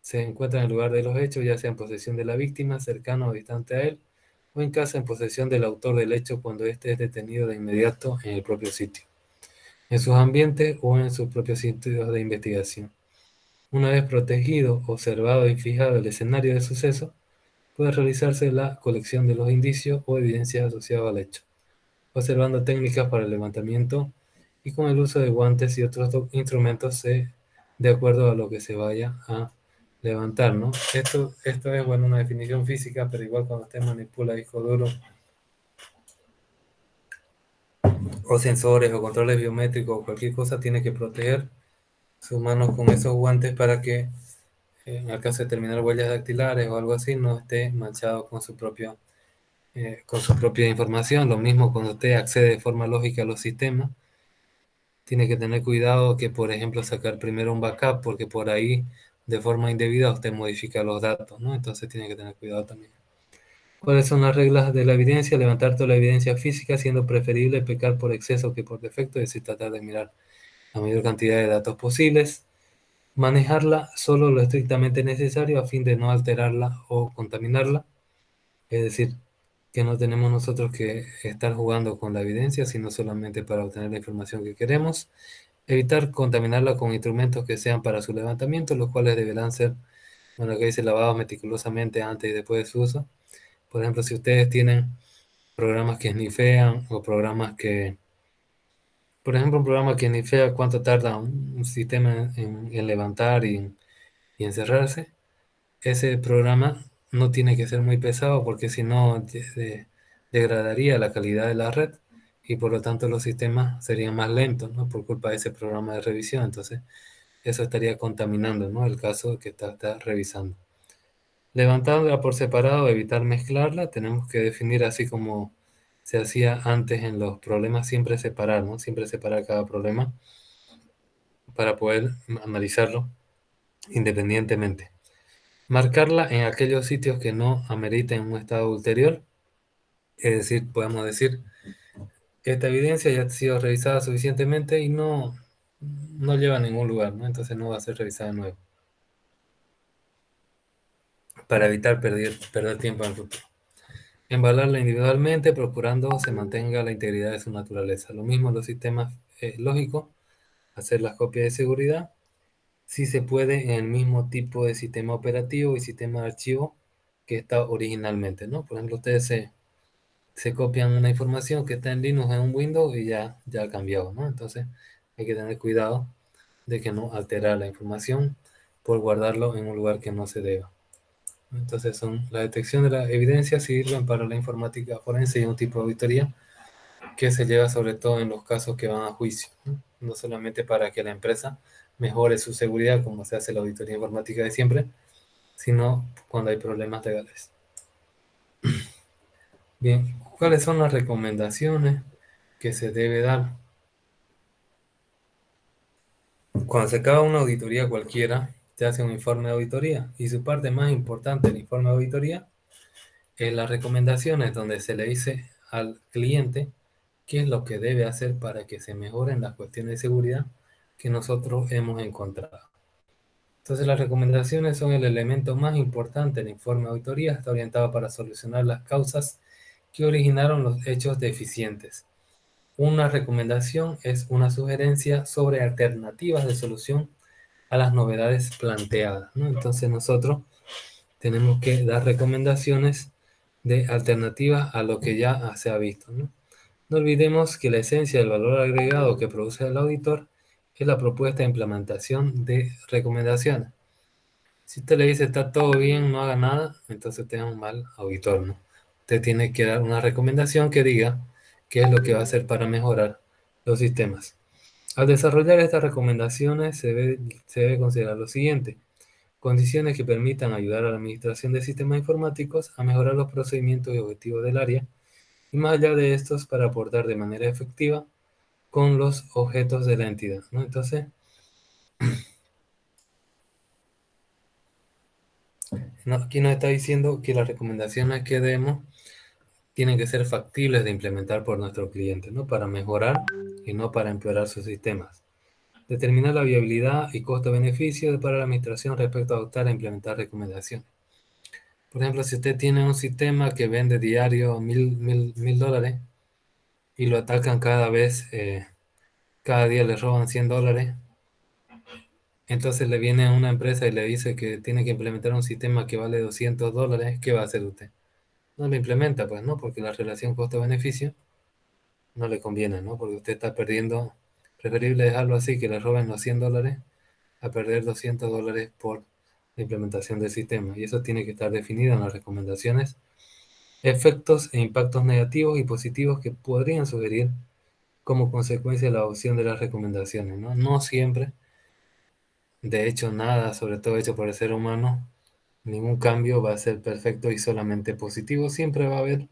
Speaker 1: se encuentran en el lugar de los hechos, ya sea en posesión de la víctima, cercano o distante a él, o en casa en posesión del autor del hecho cuando éste es detenido de inmediato en el propio sitio, en sus ambientes o en sus propios sitios de investigación. Una vez protegido, observado y fijado el escenario de suceso, puede realizarse la colección de los indicios o evidencias asociados al hecho, observando técnicas para el levantamiento y con el uso de guantes y otros instrumentos de acuerdo a lo que se vaya a levantar, ¿no? Esto es, bueno, una definición física, pero igual cuando usted manipula disco duro o sensores o controles biométricos o cualquier cosa, tiene que proteger sus manos con esos guantes para que en el caso de terminar huellas dactilares o algo así, no esté manchado con su propia información. Lo mismo cuando usted accede de forma lógica a los sistemas, tiene que tener cuidado que, por ejemplo, sacar primero un backup, porque por ahí, de forma indebida, usted modifica los datos, ¿no? Entonces tiene que tener cuidado también. ¿Cuáles son las reglas de la evidencia? Levantar toda la evidencia física, siendo preferible pecar por exceso que por defecto, es decir, tratar de mirar la mayor cantidad de datos posibles. Manejarla solo lo estrictamente necesario a fin de no alterarla o contaminarla. Es decir, que no tenemos nosotros que estar jugando con la evidencia, sino solamente para obtener la información que queremos. Evitar contaminarla con instrumentos que sean para su levantamiento, los cuales deberán ser, bueno, que dice, lavados meticulosamente antes y después de su uso. Por ejemplo, si ustedes tienen programas que snifean o programas que, por ejemplo, un programa que snifea cuánto tarda un sistema en levantar y encerrarse, ese programa no tiene que ser muy pesado porque si no degradaría la calidad de la red y por lo tanto los sistemas serían más lentos, ¿no? Por culpa de ese programa de revisión. Entonces, eso estaría contaminando, ¿no? El caso que está revisando. Levantarla por separado, evitar mezclarla, tenemos que definir así como se hacía antes en los problemas, siempre separar, ¿no? Siempre separar cada problema para poder analizarlo independientemente. Marcarla en aquellos sitios que no ameriten un estado ulterior, es decir, podemos decir que esta evidencia ya ha sido revisada suficientemente y no lleva a ningún lugar, ¿no? Entonces no va a ser revisada de nuevo, para evitar perder tiempo en el futuro. Embalarla individualmente, procurando se mantenga la integridad de su naturaleza. Lo mismo en los sistemas lógicos, hacer las copias de seguridad, si se puede, en el mismo tipo de sistema operativo y sistema de archivo que está originalmente, ¿no? Por ejemplo, ustedes se copian una información que está en Linux en un Windows y ya ha cambiado, ¿no? Entonces hay que tener cuidado de que no alterar la información por guardarlo en un lugar que no se deba. Entonces la detección de la evidencia sirven para la informática forense y un tipo de auditoría que se lleva sobre todo en los casos que van a juicio, ¿no? No solamente para que la empresa mejore su seguridad, como se hace la auditoría informática de siempre, sino cuando hay problemas legales. Bien, ¿cuáles son las recomendaciones que se debe dar? Cuando se acaba una auditoría cualquiera, se hace un informe de auditoría y su parte más importante del informe de auditoría es las recomendaciones donde se le dice al cliente qué es lo que debe hacer para que se mejoren las cuestiones de seguridad que nosotros hemos encontrado. Entonces las recomendaciones son el elemento más importante del informe de auditoría, está orientado para solucionar las causas que originaron los hechos deficientes. Una recomendación es una sugerencia sobre alternativas de solución a las novedades planteadas, ¿no? Entonces nosotros tenemos que dar recomendaciones de alternativas a lo que ya se ha visto, ¿no? No olvidemos que la esencia del valor agregado que produce el auditor es la propuesta de implementación de recomendaciones. Si usted le dice está todo bien, no haga nada, entonces usted es un mal auditor, ¿no? Usted tiene que dar una recomendación que diga qué es lo que va a hacer para mejorar los sistemas. Al desarrollar estas recomendaciones se debe considerar lo siguiente: condiciones que permitan ayudar a la administración de sistemas informáticos a mejorar los procedimientos y objetivos del área, y más allá de estos para aportar de manera efectiva con los objetos de la entidad, ¿no? Entonces, aquí nos está diciendo que las recomendaciones que demos tienen que ser factibles de implementar por nuestro cliente, ¿no? Para mejorar y no para empeorar sus sistemas. Determinar la viabilidad y costo-beneficio para la administración respecto a adoptar e implementar recomendaciones. Por ejemplo, si usted tiene un sistema que vende diario mil dólares y lo atacan cada vez, cada día le roban $100, entonces le viene a una empresa y le dice que tiene que implementar un sistema que vale $200, ¿qué va a hacer usted? No lo implementa, pues, ¿no? Porque la relación costo-beneficio no le conviene, ¿no? Porque usted está perdiendo, preferible dejarlo así, que le roben los $100, a perder $200 por la implementación del sistema. Y eso tiene que estar definido en las recomendaciones: efectos e impactos negativos y positivos que podrían sugerir como consecuencia de la adopción de las recomendaciones, ¿no? No siempre, de hecho, nada, sobre todo hecho por el ser humano, ningún cambio va a ser perfecto y solamente positivo. Siempre va a haber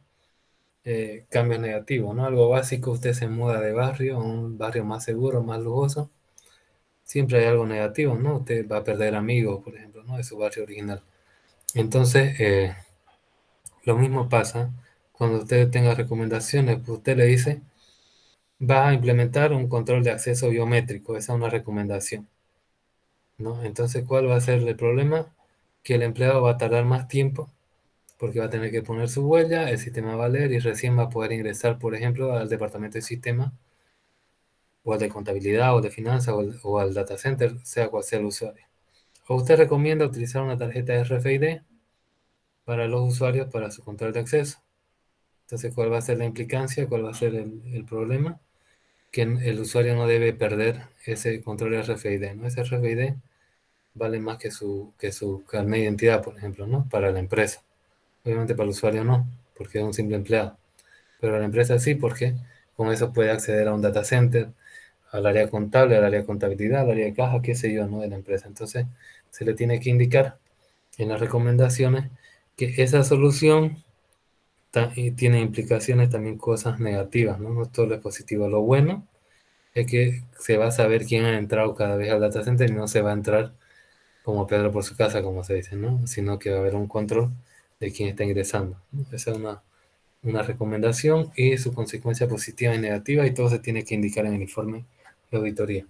Speaker 1: cambios negativos, ¿no? Algo básico: usted se muda de barrio a un barrio más seguro, más lujoso. Siempre hay algo negativo, ¿no? Usted va a perder amigos, por ejemplo, ¿no? De su barrio original. Entonces, lo mismo pasa cuando usted tenga recomendaciones. Pues usted le dice, va a implementar un control de acceso biométrico. Esa es una recomendación, ¿no? Entonces, ¿cuál va a ser el problema? Que el empleado va a tardar más tiempo porque va a tener que poner su huella, el sistema va a leer y recién va a poder ingresar, por ejemplo, al departamento de sistema, o al de contabilidad, o de finanzas, o al data center, sea cual sea el usuario. O usted recomienda utilizar una tarjeta RFID para los usuarios para su control de acceso. Entonces, ¿cuál va a ser la implicancia? ¿Cuál va a ser el problema? Que el usuario no debe perder ese control RFID, ¿no? Ese RFID vale más que su carnet de identidad, por ejemplo, ¿no? Para la empresa. Obviamente para el usuario no, porque es un simple empleado. Pero la empresa sí, porque con eso puede acceder a un data center, al área contable, al área de contabilidad, al área de caja, qué sé yo, ¿no? De la empresa. Entonces, se le tiene que indicar en las recomendaciones que esa solución y tiene implicaciones también, cosas negativas, ¿no? No todo es positivo. Lo bueno es que se va a saber quién ha entrado cada vez al data center y no se va a entrar como Pedro por su casa, como se dice, ¿no? Sino que va a haber un control de quién está ingresando, ¿no? Esa es una recomendación y su consecuencia positiva y negativa, y todo se tiene que indicar en el informe de auditoría.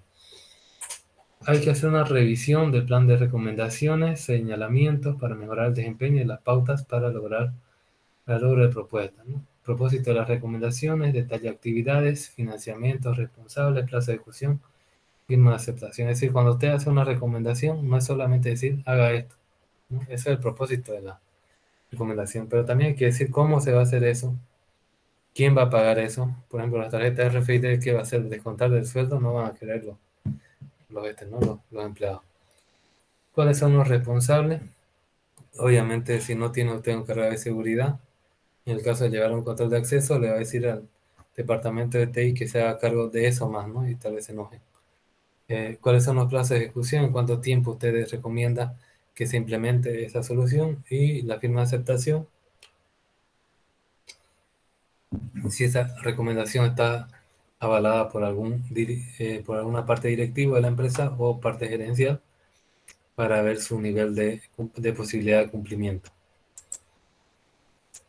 Speaker 1: Hay que hacer una revisión del plan de recomendaciones, señalamientos para mejorar el desempeño y las pautas para lograr la logro de propuestas, ¿no? Propósito de las recomendaciones: detalle actividades, financiamientos, responsables, plazo de ejecución, firma de aceptación. Es decir, cuando usted hace una recomendación, no es solamente decir haga esto, ¿no? Ese es el propósito de la recomendación, pero también hay que decir cómo se va a hacer eso, quién va a pagar eso. Por ejemplo, las tarjetas RFID, ¿qué va a hacer? Descontar del sueldo, no van a querer ¿no? Los empleados. ¿Cuáles son los responsables? Obviamente, si no tiene usted un cargo de seguridad, en el caso de llevar un control de acceso, le va a decir al departamento de TI que se haga cargo de eso más, ¿no? Y tal vez se enoje. ¿Cuáles son los plazos de ejecución? ¿En cuánto tiempo ustedes recomiendan que se implemente esa solución? Y la firma de aceptación, si esa recomendación está avalada por por alguna parte directiva de la empresa o parte gerencial, para ver su nivel de posibilidad de cumplimiento.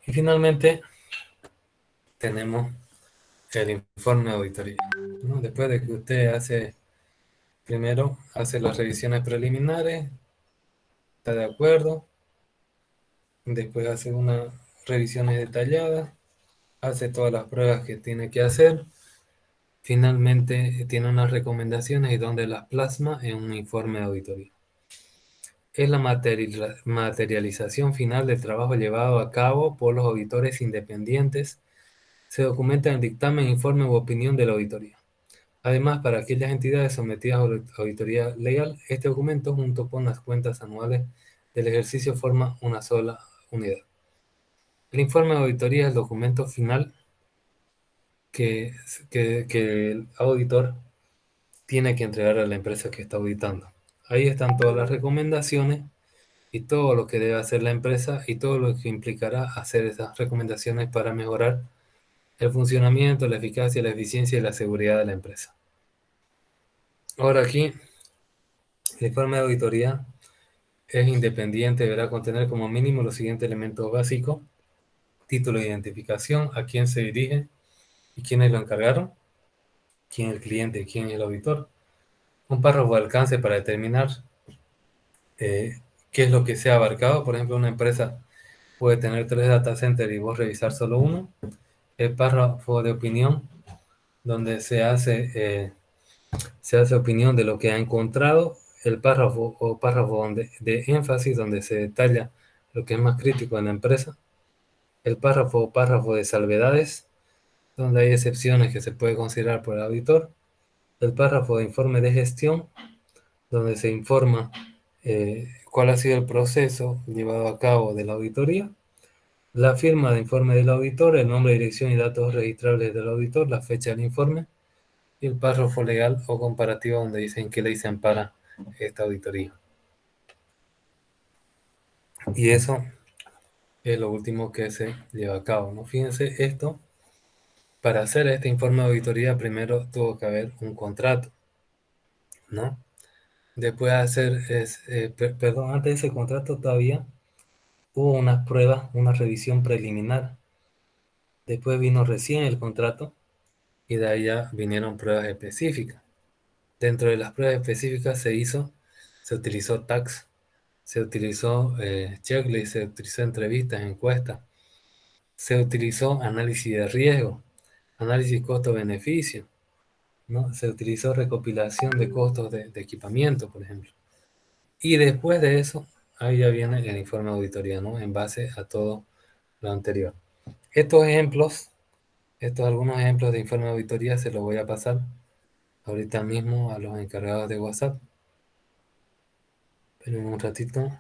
Speaker 1: Y finalmente tenemos el informe de auditoría, ¿no? Después de que usted primero hace las revisiones preliminares, está de acuerdo, después hace unas revisiones detalladas, hace todas las pruebas que tiene que hacer, Finalmente, tiene unas recomendaciones y donde las plasma en un informe de auditoría. Es la materialización final del trabajo llevado a cabo por los auditores independientes. Se documenta en el dictamen, informe u opinión de la auditoría. Además, para aquellas entidades sometidas a auditoría legal, este documento, junto con las cuentas anuales del ejercicio, forma una sola unidad. El informe de auditoría es el documento final que, que el auditor tiene que entregar a la empresa que está auditando. Ahí están todas las recomendaciones y todo lo que debe hacer la empresa y todo lo que implicará hacer esas recomendaciones para mejorar el funcionamiento, la eficacia, la eficiencia y la seguridad de la empresa. Ahora aquí, el informe de auditoría es independiente, deberá contener como mínimo los siguientes elementos básicos: título de identificación, a quién se dirige y quiénes lo encargaron, quién es el cliente y quién es el auditor. Un párrafo de alcance para determinar qué es lo que se ha abarcado. Por ejemplo, una empresa puede tener 3 data centers y vos revisar solo uno. El párrafo de opinión, donde se hace opinión de lo que ha encontrado. El párrafo o párrafo de énfasis, donde se detalla lo que es más crítico en la empresa. El párrafo o párrafo de salvedades, donde hay excepciones que se puede considerar por el auditor. El párrafo de informe de gestión, donde se informa cuál ha sido el proceso llevado a cabo de la auditoría. La firma de informe del auditor, el nombre, dirección y datos registrables del auditor, la fecha del informe y el párrafo legal o comparativo donde dicen qué ley se ampara esta auditoría. Y eso es lo último que se lleva a cabo, ¿no? Fíjense, esto, para hacer este informe de auditoría, primero tuvo que haber un contrato, ¿no? Después de hacer, perdón, antes de ese contrato todavía hubo unas pruebas, una revisión preliminar. Después vino recién el contrato y de ahí ya vinieron pruebas específicas. Dentro de las pruebas específicas se utilizó tags, se utilizó checklist, se utilizó entrevistas, encuestas, se utilizó análisis de riesgo, análisis costo-beneficio, ¿no? Se utilizó recopilación de costos de equipamiento, por ejemplo. Y después de eso, ahí ya viene el informe de auditoría, ¿no? En base a todo lo anterior. Estos ejemplos, algunos ejemplos de informe de auditoría se los voy a pasar ahorita mismo a los encargados de WhatsApp. Esperen un ratito.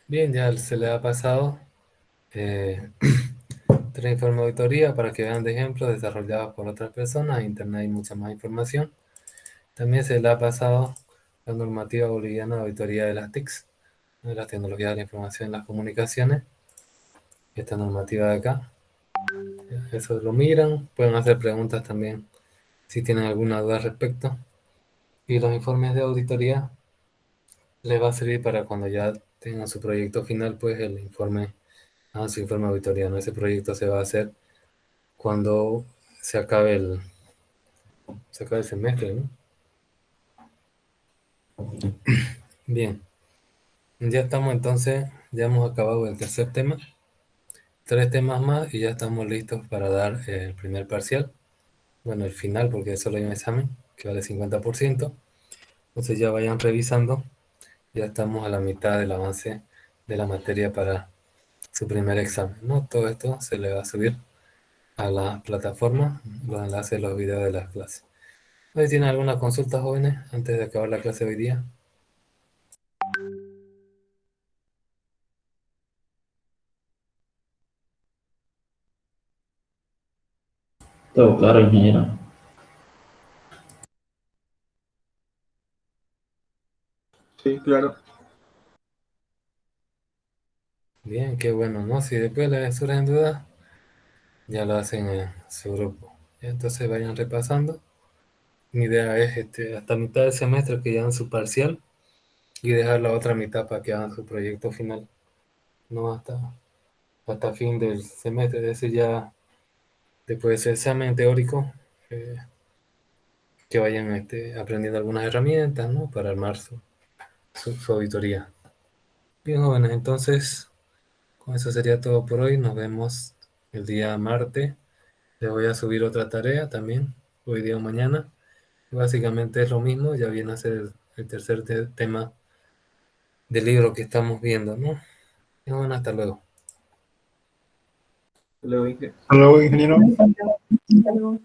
Speaker 1: Bien, ya se le ha pasado eh, 3 informes de auditoría para que vean de ejemplos desarrollados por otras personas. En internet hay mucha más información. También se le ha pasado la normativa boliviana de auditoría de las TICs, de las tecnologías de la información y las comunicaciones. Esta normativa de acá. Eso lo miran. Pueden hacer preguntas también si tienen alguna duda al respecto. Y los informes de auditoría les va a servir para cuando ya tengan su proyecto final, pues el informe, su informe de auditoría, ¿no? Ese proyecto se va a hacer cuando se acabe sacar el semestre, ¿no? Bien, ya estamos entonces, ya hemos acabado el tercer tema, 3 temas más y ya estamos listos para dar el primer parcial. Bueno, el final, porque solo hay un examen que vale 50%. Entonces ya vayan revisando. Ya estamos a la mitad del avance de la materia para su primer examen, ¿no? Todo esto se le va a subir a la plataforma, los enlaces de los videos de las clases. ¿Hoy tienen alguna consulta, jóvenes, antes de acabar la clase de hoy día?
Speaker 2: Todo claro, ingeniero.
Speaker 3: Sí, claro.
Speaker 1: Bien, qué bueno, ¿no? Si después les surgen dudas, ya lo hacen en su grupo. Entonces vayan repasando. Mi idea es hasta mitad del semestre que hagan su parcial y dejar la otra mitad para que hagan su proyecto final, no hasta fin del semestre, es decir, ya después de ese examen teórico, eh, que vayan aprendiendo algunas herramientas, ¿no? Para armar su auditoría. Bien, jóvenes, entonces, con eso sería todo por hoy. Nos vemos el día martes. Les voy a subir otra tarea también, hoy día o mañana. Básicamente es lo mismo, ya viene a ser el tercer tema del libro que estamos viendo, ¿no? Bien, bueno, hasta luego.
Speaker 3: Luego dije.
Speaker 4: Hasta luego, ingeniero.
Speaker 5: Hasta luego.